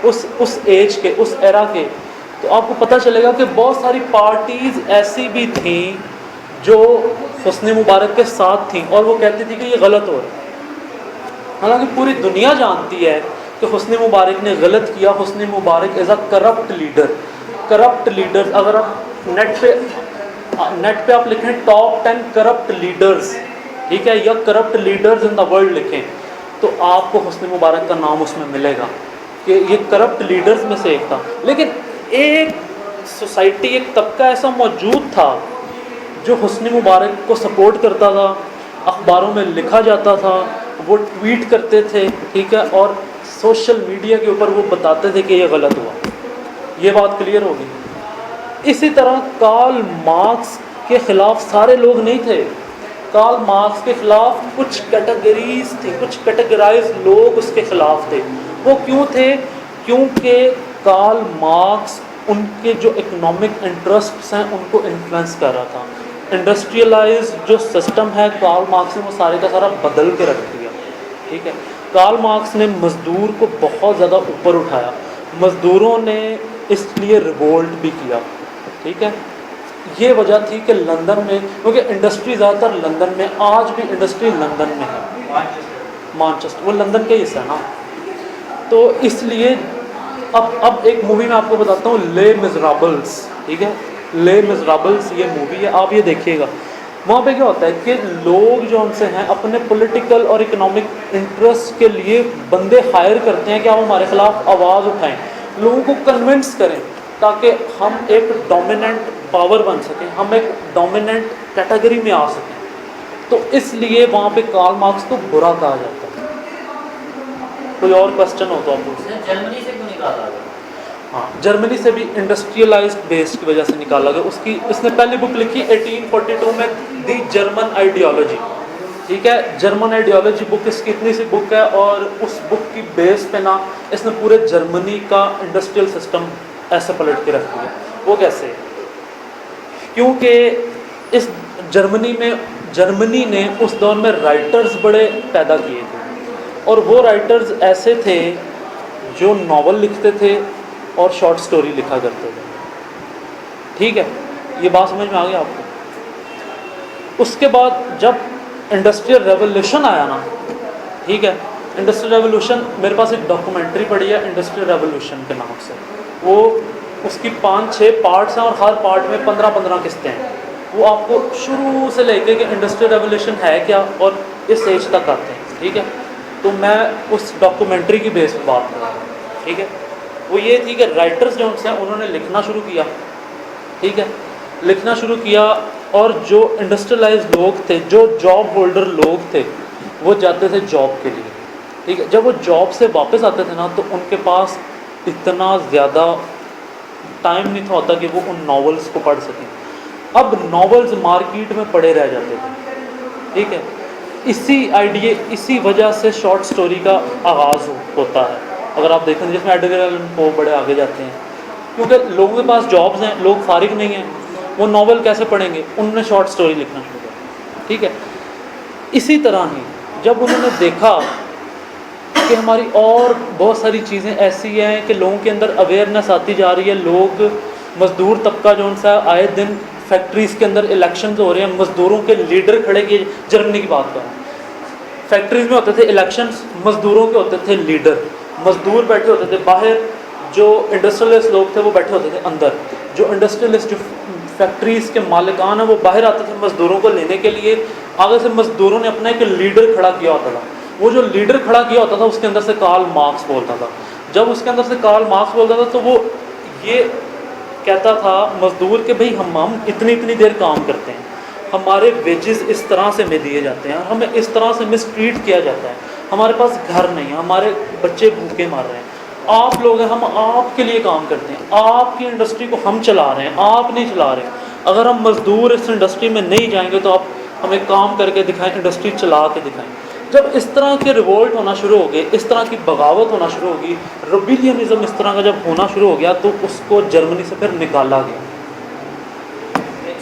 उस एज के, उस एरा के, तो आपको पता चलेगा कि बहुत सारी पार्टीज़ ऐसी भी थीं जो हुस्नी मुबारक के साथ थीं और वो कहती थी कि ये गलत हो रहा है। हालांकि पूरी दुनिया जानती है कि हुस्नी मुबारक ने गलत किया। हुस्नी मुबारक is a corrupt leader. Corrupt leader, अगर आप नेट पे आप लिखें टॉप 10 करप्ट लीडर्स, ठीक है, या corrupt leaders in the world लिखें, तो आपको हुस्नी मुबारक का नाम उसमें मिलेगा कि ये करप्ट लीडर्स में से एक था। लेकिन एक सोसाइटी, एक तबका ऐसा मौजूद था जो हुस्नी मुबारक को सपोर्ट करता था, अखबारों में लिखा जाता था, वो ट्वीट करते थे, ठीक है, और सोशल मीडिया के ऊपर वो बताते थे कि ये गलत हुआ। ये बात क्लियर होगी। इसी तरह कार्ल मार्क्स के ख़िलाफ़ सारे लोग नहीं थे। कार्ल मार्क्स के ख़िलाफ़ कुछ कैटेगरीज थी, कुछ कैटेगराइज लोग उसके ख़िलाफ़ थे। वो क्यों थे? क्योंकि कार्ल मार्क्स उनके जो इकोनॉमिक इंटरेस्ट्स हैं उनको इन्फ्लुएंस कर रहा था। इंडस्ट्रियलाइज जो सिस्टम है कार्ल मार्क्स ने वो सारे का सारा बदल के रख दिया, ठीक है। कार्ल मार्क्स ने मज़दूर को बहुत ज़्यादा ऊपर उठाया। मज़दूरों ने इसलिए रिवोल्ट भी किया, ठीक है। ये वजह थी कि लंदन में, क्योंकि इंडस्ट्री ज़्यादातर लंदन में, आज भी इंडस्ट्री लंदन में है, मानचेस्टर, वो लंदन का ही हिस्सा है ना। तो इसलिए अब एक मूवी मैं आपको बताता हूँ, ले मिज़राबल्स, ठीक है। ले मिज़राबल्स ये मूवी है, आप ये देखिएगा। वहाँ पे क्या होता है कि लोग जो उनसे हैं अपने पॉलिटिकल और इकोनॉमिक इंटरेस्ट के लिए बंदे हायर करते हैं कि आप हमारे ख़िलाफ़ आवाज़ उठाएं, लोगों को कन्विंस करें ताकि हम एक डोमिनेंट पावर बन सकें, हम एक डोमिनेंट कैटेगरी में आ सकें। तो इसलिए वहाँ पे कार्ल मार्क्स को बुरा कहा जाता है। कोई और क्वेश्चन हो तो आप पूछें। जर्मनी से क्यों निकाला गया? हाँ, जर्मनी से भी इंडस्ट्रियलाइज्ड बेस की वजह से निकाला गया। उसकी इसने पहली बुक लिखी 1842 में, दी जर्मन आइडियोलॉजी। ठीक है, जर्मन आइडियोलॉजी बुक इसकी इतनी सी बुक है, और उस बुक की बेस पे ना इसने पूरे जर्मनी का इंडस्ट्रियल सिस्टम ऐसे पलट के रख दिया। वो कैसे? क्योंकि इस जर्मनी ने उस दौर में राइटर्स बड़े पैदा किए थे, और वो राइटर्स ऐसे थे जो नावल लिखते थे और शॉर्ट स्टोरी लिखा करते थे। ठीक है, ये बात समझ में आ गई आपको? उसके बाद जब इंडस्ट्रियल रेवोल्यूशन आया ना, ठीक है, इंडस्ट्रियल रेवोल्यूशन, मेरे पास एक डॉक्यूमेंट्री पड़ी है इंडस्ट्रियल रेवोल्यूशन के नाम से। वो उसकी 5-6 पार्ट्स हैं और हर पार्ट में 15-15 किस्तें हैं। वो आपको शुरू से लेके कि इंडस्ट्रियल रेवोल्यूशन है क्या और इस एज तक आते हैं। ठीक है, तो मैं उस डॉक्यूमेंट्री की बेस पर बात कर रहा हूँ। ठीक है, वो ये थी कि राइटर्स जो हैं उन्होंने लिखना शुरू किया। ठीक है, लिखना शुरू किया, और जो इंडस्ट्रियलाइज्ड लोग थे, जो जॉब होल्डर लोग थे, वो जाते थे जॉब के लिए। ठीक है, जब वो जॉब से वापस आते थे ना, तो उनके पास इतना ज़्यादा टाइम नहीं था होता कि वो उन नॉवेल्स को पढ़ सकें। अब नॉवेल्स मार्केट में पड़े रह जाते थे। ठीक है, इसी वजह से शॉर्ट स्टोरी का आगाज़ होता है। अगर आप देखें जिसमें एडगर एलन पो बड़े आगे जाते हैं, क्योंकि लोगों के पास जॉब्स हैं, लोग फारिग नहीं हैं, वो नॉवेल कैसे पढ़ेंगे? उन्होंने शॉर्ट स्टोरी लिखना शुरू किया। ठीक है, इसी तरह ही जब उन्होंने देखा कि हमारी और बहुत सारी चीज़ें ऐसी हैं कि लोगों के अंदर अवेयरनेस आती जा रही है, लोग मज़दूर तबका जो सा आए दिन फैक्ट्रीज़ के अंदर इलेक्शंस हो रहे हैं, मज़दूरों के लीडर खड़े किए। जर्मनी की बात करूँ, फैक्ट्रीज़ में होते थे इलेक्शंस, मज़दूरों के होते थे लीडर, मज़दूर बैठे होते थे बाहर, जो इंडस्ट्रियलिस्ट लोग थे वो बैठे होते थे अंदर। जो इंडस्ट्रियलिस्ट, जो फैक्ट्रीज़ के मालिकान हैं, वो बाहर आते थे मज़दूरों को लेने के लिए। आगे से मज़दूरों ने अपना एक लीडर खड़ा किया होता था। वो जो लीडर खड़ा किया होता था उसके अंदर से कार्ल मार्क्स बोलता था। जब उसके अंदर से कार्ल मार्क्स बोलता था तो वो ये कहता था मज़दूर के भाई हम इतनी देर काम करते हैं, हमारे वेजेस इस तरह से में दिए जाते हैं, हमें इस तरह से मिसट्रीट किया जाता है, हमारे पास घर नहीं है, हमारे बच्चे भूखे मार रहे हैं, आप लोग हैं, हम आपके लिए काम करते हैं, आपकी इंडस्ट्री को हम चला रहे हैं, आप नहीं चला रहे। अगर हम मज़दूर इस इंडस्ट्री में नहीं जाएंगे तो आप हमें काम करके दिखाएं, इंडस्ट्री चला के दिखाएं। जब इस तरह के रिवोल्ट होना शुरू हो गए, इस तरह की बगावत होना शुरू होगी, रिबेलियनिज्म इस तरह का जब होना शुरू हो गया, तो उसको जर्मनी से फिर निकाला गया।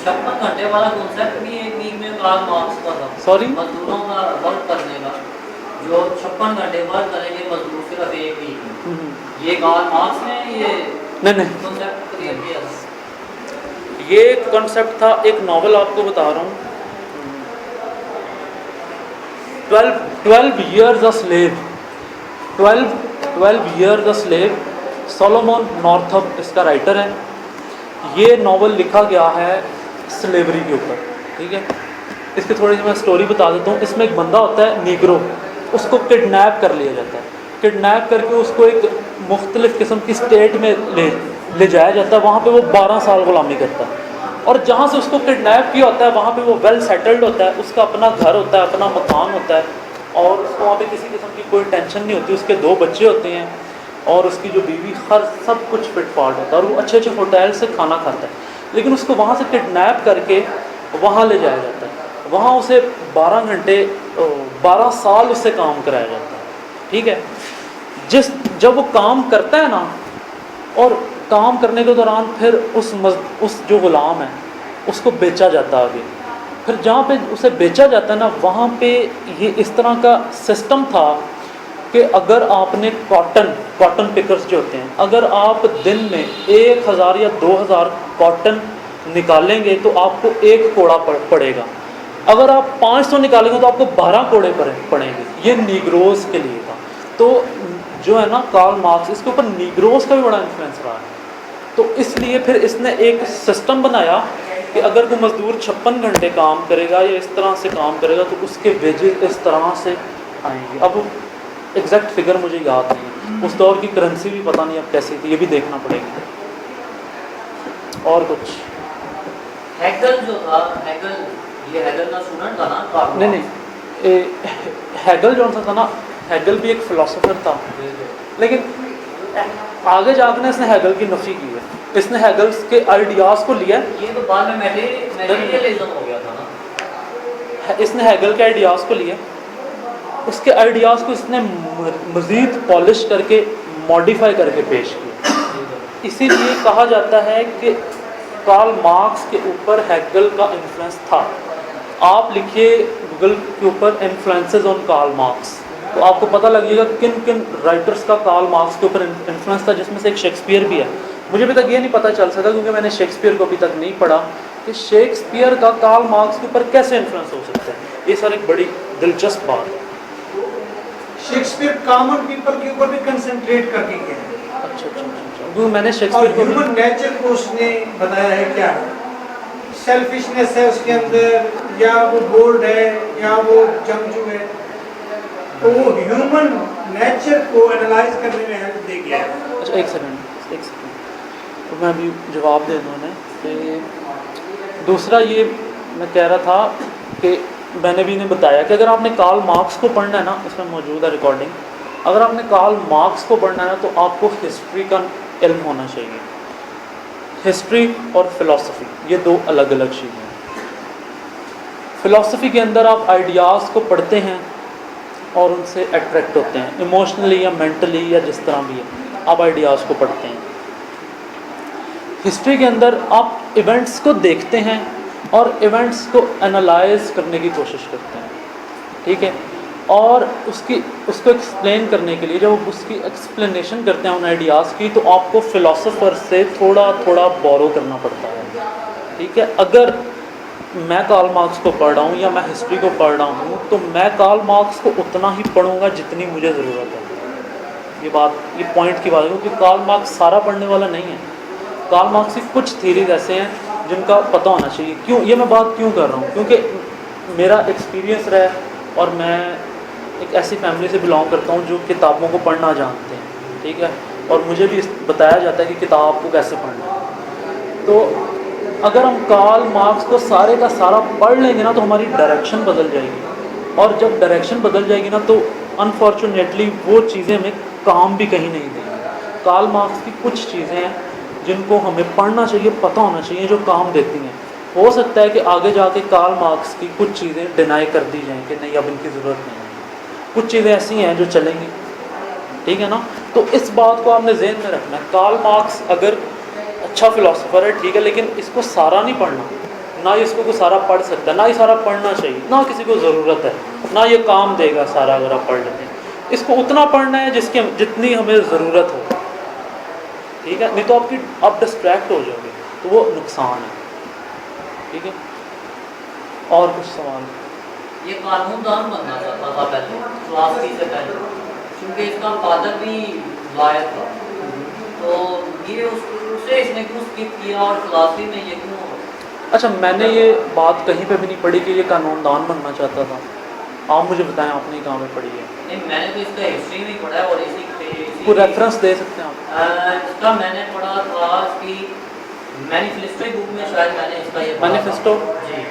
56 घंटे वाला कॉन्सेप्ट भी एक वीक में कार्ल मार्क्स का था। सॉरी, मजदूरों का वर्क करने का, जो 56 घंटे वर्क करेंगे मजदूर सिर्फ एक वीक में, ये कार्ल मार्क्स ने ये नहीं कॉन्सेप्ट क्रिएट किया था। ये कॉन्सेप्ट था, एक नॉवल आपको बता रहा हूँ, 12 years a slave, 12 years a slave, Solomon Northup इसका राइटर है। ये नॉवल लिखा गया है स्लेवरी के ऊपर। ठीक है, इसकी थोड़ी सी मैं स्टोरी बता देता हूँ। इसमें एक बंदा होता है नीग्रो, उसको किडनैप कर लिया जाता है, किडनैप करके उसको एक मुख्तलिफ़ किस्म की स्टेट में ले जाया जाता है। वहाँ पे वो 12 साल गुलामी करता है, और जहाँ से उसको किडनैप किया होता है वहाँ पे वो वेल सेटल्ड होता है, उसका अपना घर होता है, अपना मकान होता है, और उसको वहाँ पे किसी किस्म की कोई टेंशन नहीं होती। उसके 2 बच्चे होते हैं, और उसकी जो बीवी, हर सब कुछ फिटफाट होता है, और वो अच्छे अच्छे होटल से खाना खाता है। लेकिन उसको वहाँ से किडनैप करके वहाँ ले जाया जाता है, वहाँ उसे 12 साल उससे काम कराया जाता है। ठीक है, जब वो काम करता है ना, और काम करने के दौरान फिर उस जो गुलाम है उसको बेचा जाता है आगे। फिर जहाँ पे उसे बेचा जाता है ना, वहाँ पे ये इस तरह का सिस्टम था कि अगर आपने कॉटन पिकर्स जो होते हैं, अगर आप दिन में 1000 या 2000 कॉटन निकालेंगे तो आपको 1 कोड़ा पड़ेगा। अगर आप 500 निकालेंगे तो आपको 12 कोड़े पड़ेंगे। ये नीग्रोज के लिए था। तो जो है ना कार्ल मार्क्स, इसके ऊपर नीग्रोज का भी बड़ा इन्फ्लुएंस रहा है। तो इसलिए फिर इसने एक सिस्टम बनाया कि अगर कोई मज़दूर 56 घंटे काम करेगा या इस तरह से काम करेगा तो उसके वेजेस इस तरह से आएंगे। अब एग्जैक्ट फिगर मुझे याद नहीं है, उस दौर की करेंसी भी पता नहीं अब कैसी थी, ये भी देखना पड़ेगा। और कुछ हैगल जो था, ये हैगल का स्टूडेंट था ना कार्ल नहीं, हैगल जो था ना, हैगल भी एक फ़िलासफ़र था, लेकिन आगे जाकर इसने हैगल की नफी की है, इसने हैगल के आइडियाज़ को लिया है, ये तो बाद में मटेरियलिज्म हो गया था ना। इसने हैगल के आइडियाज़ को लिया, उसके आइडियाज़ को इसने मज़ीद पॉलिश करके मॉडिफाई करके पेश किया। इसीलिए कहा जाता है कि कार्ल मार्क्स के ऊपर हैगल का इन्फ्लुएंस था। आप लिखिए गूगल के ऊपर इन्फ्लुएंसेस ऑन कार्ल मार्क्स, तो आपको पता लगेगा किन किन राइटर्स का कार्ल मार्क्स के ऊपर इन्फ्लुएंस था, जिसमें से एक शेक्सपियर भी है। मुझे अभी तक ये नहीं पता चल सका, क्योंकि मैंने शेक्सपियर को अभी तक नहीं पढ़ा, कि शेक्सपियर का कार्ल मार्क्स के ऊपर कैसे इन्फ्लुएंस हो सकता है। ये सर एक बड़ी दिलचस्प बात है। शेक्सपियर कॉमन पीपल के ऊपर भी कंसंट्रेट करके गया है, अच्छा अच्छा अच्छा, क्योंकि मैंने और शेक्सपियर को ह्यूमन नेचर को उसने बताया है। क्या सेल्फिशनेस है उसके अंदर, या वो बोल्ड है, या वो जंगजू है, तो वो ह्यूमन नेचर को एनालाइज करने में हेल्प दे गया है। अच्छा एक सेकंड, तो मैं अभी जवाब दे दूँ उन्हें कि दूसरा ये मैं कह रहा था कि मैंने भी इन्हें बताया कि अगर आपने कार्ल मार्क्स को पढ़ना है ना, इसमें मौजूद है रिकॉर्डिंग, अगर आपने कार्ल मार्क्स को पढ़ना है ना, तो आपको हिस्ट्री का इल्म होना चाहिए। हिस्ट्री और फिलॉसफी ये दो अलग अलग चीज़ें हैं। फिलॉसफी के अंदर आप आइडियाज़ को पढ़ते हैं और उनसे अट्रैक्ट होते हैं, इमोशनली या मेंटली या जिस तरह भी है, आप आइडियाज़ को पढ़ते हैं। हिस्ट्री के अंदर आप इवेंट्स को देखते हैं और इवेंट्स को एनालाइज करने की कोशिश करते हैं, ठीक है, और उसको एक्सप्लेन करने के लिए जब उसकी एक्सप्लेनेशन करते हैं उन आइडियाज़ की, तो आपको फ़िलासफ़र से थोड़ा थोड़ा बोरो करना पड़ता है, ठीक है। अगर मैं कार्ल मार्क्स को पढ़ रहा हूँ या मैं हिस्ट्री को पढ़ रहा हूँ, तो मैं कार्ल मार्क्स को उतना ही पढ़ूँगा जितनी मुझे ज़रूरत है। ये पॉइंट की बात है, क्योंकि कार्ल मार्क्स सारा पढ़ने वाला नहीं है। कार्ल मार्क्स की कुछ थीरीज ऐसे हैं जिनका पता होना चाहिए। क्यों ये मैं बात क्यों कर रहा हूँ, क्योंकि मेरा एक्सपीरियंस रहा है और मैं एक ऐसी फैमिली से बिलोंग करता हूँ जो किताबों को पढ़ना जानते हैं, ठीक है, और मुझे भी बताया जाता है कि किताब को कैसे पढ़ना है। तो अगर हम कार्ल मार्क्स को सारे का सारा पढ़ लेंगे ना, तो हमारी डायरेक्शन बदल जाएगी, और जब डायरेक्शन बदल जाएगी ना, तो अनफॉर्चुनेटली वो चीज़ें हमें काम भी कहीं नहीं देंगी। कार्ल मार्क्स की कुछ चीज़ें हैं जिनको हमें पढ़ना चाहिए, पता होना चाहिए, जो काम देती हैं। हो सकता है कि आगे जाके कार्ल मार्क्स की कुछ चीज़ें डिनाई कर दी जाएँ कि नहीं अब इनकी ज़रूरत नहीं है, कुछ चीज़ें ऐसी हैं जो चलेंगी, ठीक है ना। तो इस बात को आपने जहन में रखना है। कार्ल मार्क्स अगर अच्छा फ़िलासफ़र है, ठीक है, लेकिन इसको सारा नहीं पढ़ना, ना ही इसको कोई सारा पढ़ सकता है, ना ही सारा पढ़ना चाहिए, ना किसी को ज़रूरत है, ना ये काम देगा सारा अगर आप पढ़ लेते हैं। इसको उतना पढ़ना है जितनी हमें ज़रूरत हो, ठीक है, नहीं तो आप डिस्ट्रैक्ट हो जाओगे, तो वो नुकसान है, ठीक है। और कुछ सवाल? ये कानूनदान बनना चाहता था पहले, फिलॉसफी से पहले, क्योंकि इसका फादर भी लॉयर था, तो ये उसे इसने क्यों स्किप किया और फिलॉसफी में ये क्यों? अच्छा, मैंने ये बात कहीं पे भी नहीं पढ़ी कि ये कानूनदान बनना चाहता था। आप मुझे बताएं, आपने कहाँ में पढ़ी है? नहीं, मैंने तो इसका हिस्ट्री में पढ़ा है, और इसी कोई रेफरेंस दे सकते हैं आप? इसका मैंने पढ़ा था कि मैनिफेस्टो बुक में, शायद मैंने इसका ये मैनिफेस्टो जी,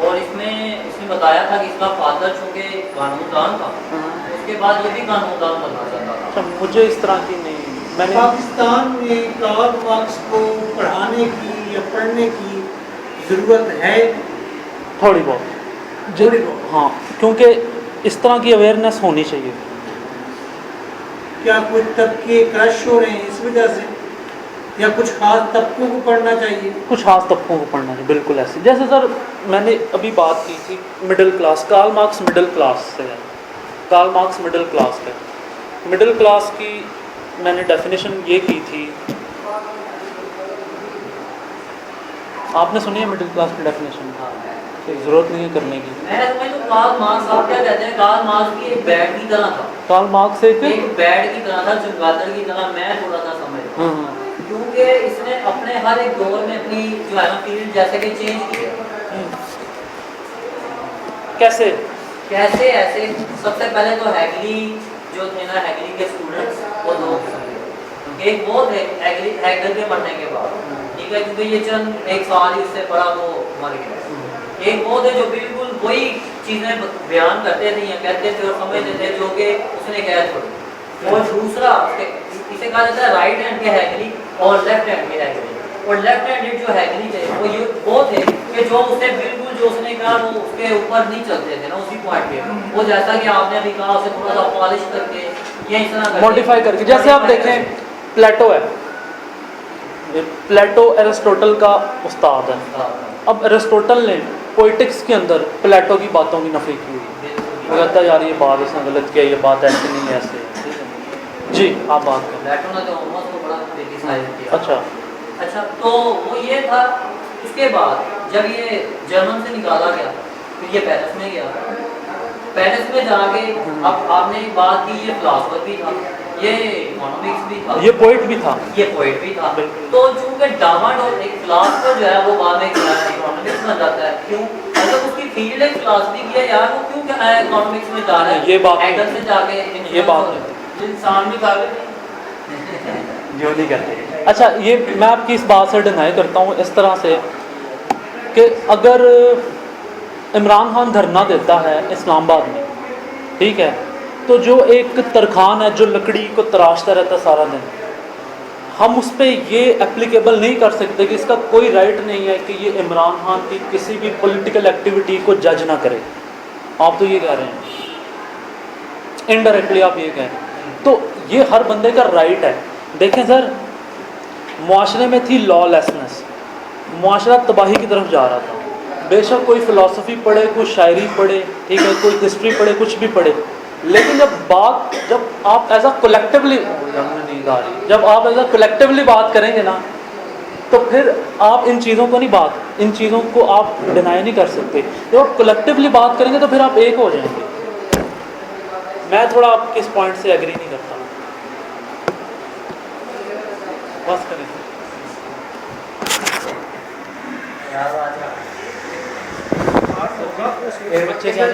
और इसमें बताया था कि इसका फादर चूँकि कानूनदान था, उसके बाद ये भी कानूनदान बनना चाहता था। अच्छा, मुझे इस तरह की नहीं, मैंने पाकिस्तान में कार्ल मार्क्स को पढ़ाने की या पढ़ने की ज़रूरत है थोड़ी बहुत, थोड़ी बहुत। हाँ, क्योंकि इस तरह की अवेयरनेस होनी चाहिए। क्या कुछ तबके क्रश हो रहे हैं इस वजह से, या कुछ खास तबकों को पढ़ना चाहिए? कुछ खास तबकों को पढ़ना चाहिए, बिल्कुल ऐसे। जैसे सर मैंने अभी बात की थी middle class, Karl Marx middle class से है, कार्ल मार्क्स मिडिल क्लास है। मिडिल क्लास की मैंने डेफिनेशन ये की थी, आपने सुनी है मिडिल क्लास की डेफिनेशन? ज़रूरत नहीं है करने की। मैं तो कार्ल मार्क्स, आप क्या कहते हैं, कार्ल मार्क्स की एक बैट की तरह था। कार्ल मार्क्स एक बैट की तरह था, चमगादड़ की तरह, मैं थोड़ा सा समझता हूँ, क्योंकि इसने अपने हर एक दौर में अपनी जो है ना फील्ड जैसे कि चेंज किया। कैसे? ऐसे सबसे पहले तो हैगली जो थे ना, हैगली के स्टूडेंट्स, वो लोग एक वो थे हैगल के मरने के बाद, ठीक है, क्योंकि ये चंद एक साल ही उससे पढ़ा वो मर गया। एक वो थे जो बिल्कुल वही चीज़ें बयान करते थे या कहते थे और समझते थे जो कि उसने कहा छोड़ी। और दूसरा इसे कहा जाता है राइट हैंड के हैगली और लेफ्ट हैंड के हैगली। और लेफ्ट हैंडेड जो हैगली थे वो थे कि जो उसे बिल्कुल जो उसने कहा वो उसके ऊपर नहीं चलते थे ना उसी पॉइंट पे, वो जैसा कि आपने अभी कहा उसे थोड़ा सा पॉलिश करके या इस तरह मॉडिफाई करके, जैसे आप देखें प्लेटो है, प्लेटो एरिस्टोटल का उस्ताद है। अब एरिस्टोटल ने पोइटिक्स के अंदर प्लेटो की बातों की नफी की हुई, वो कहता है यार ये बात इसने गलत किया, ये बात ऐसे नहीं है ऐसे। जी आप बात करें। प्लेटो ने तो ऑलमोस्ट को बड़ा क्रिटिसाइज किया। अच्छा तो वो ये था। उसके बाद जब ये जर्मन से निकाला गया फिर ये पेरिस में गया। पेरिस में जाके अब आपने बात की ये फिलोसोफर भी था, ये इकोनॉमिक्स भी था, ये पोइट भी था, ये पोइट भी था। तो चूंकि डामाडोल एक फिलोसोफर जो है वो बाद में इकोनॉमिक्स में जाता है, क्यों? मतलब उसकी फील्ड है फिलोसफी की है यार, वो क्यों क्या है इकोनॉमिक्स में जा रहा है? ये बात एंगल से जाके ये बात इंसान भी काबिल नहीं जो नहीं करते। अच्छा ये मैं आपकी इस बात से डिनाई करता हूँ इस तरह से कि अगर इमरान खान धरना देता है इस्लामाबाद में, ठीक है, तो जो एक तरखान है जो लकड़ी को तराशता रहता सारा दिन, हम उस पर ये एप्लीकेबल नहीं कर सकते कि इसका कोई राइट नहीं है कि ये इमरान खान की किसी भी पॉलिटिकल एक्टिविटी को जज ना करे। आप तो ये कह रहे हैं, इनडायरेक्टली आप ये कह रहे हैं, तो ये हर बंदे का राइट है। देखें सर, मुआशरे में थी लॉलेसनेस, मुआशरा तबाही की तरफ जा रहा था। बेशक कोई फ़िलासफ़ी पढ़े, कोई शायरी पढ़े, ठीक है, कोई हिस्ट्री पढ़े, कुछ भी पढ़े, लेकिन जब आप एज अ कलेक्टिवली नींद आ रही, जब आप एज अ कलेक्टिवली बात करेंगे ना, तो फिर आप इन चीज़ों को नहीं इन चीज़ों को आप डिनाई नहीं कर सकते। जब आप कलेक्टिवली बात करेंगे तो फिर आप एक हो जाएंगे। मैं थोड़ा आपके इस पॉइंट से एग्री नहीं करता। बस करें बच्चे क्या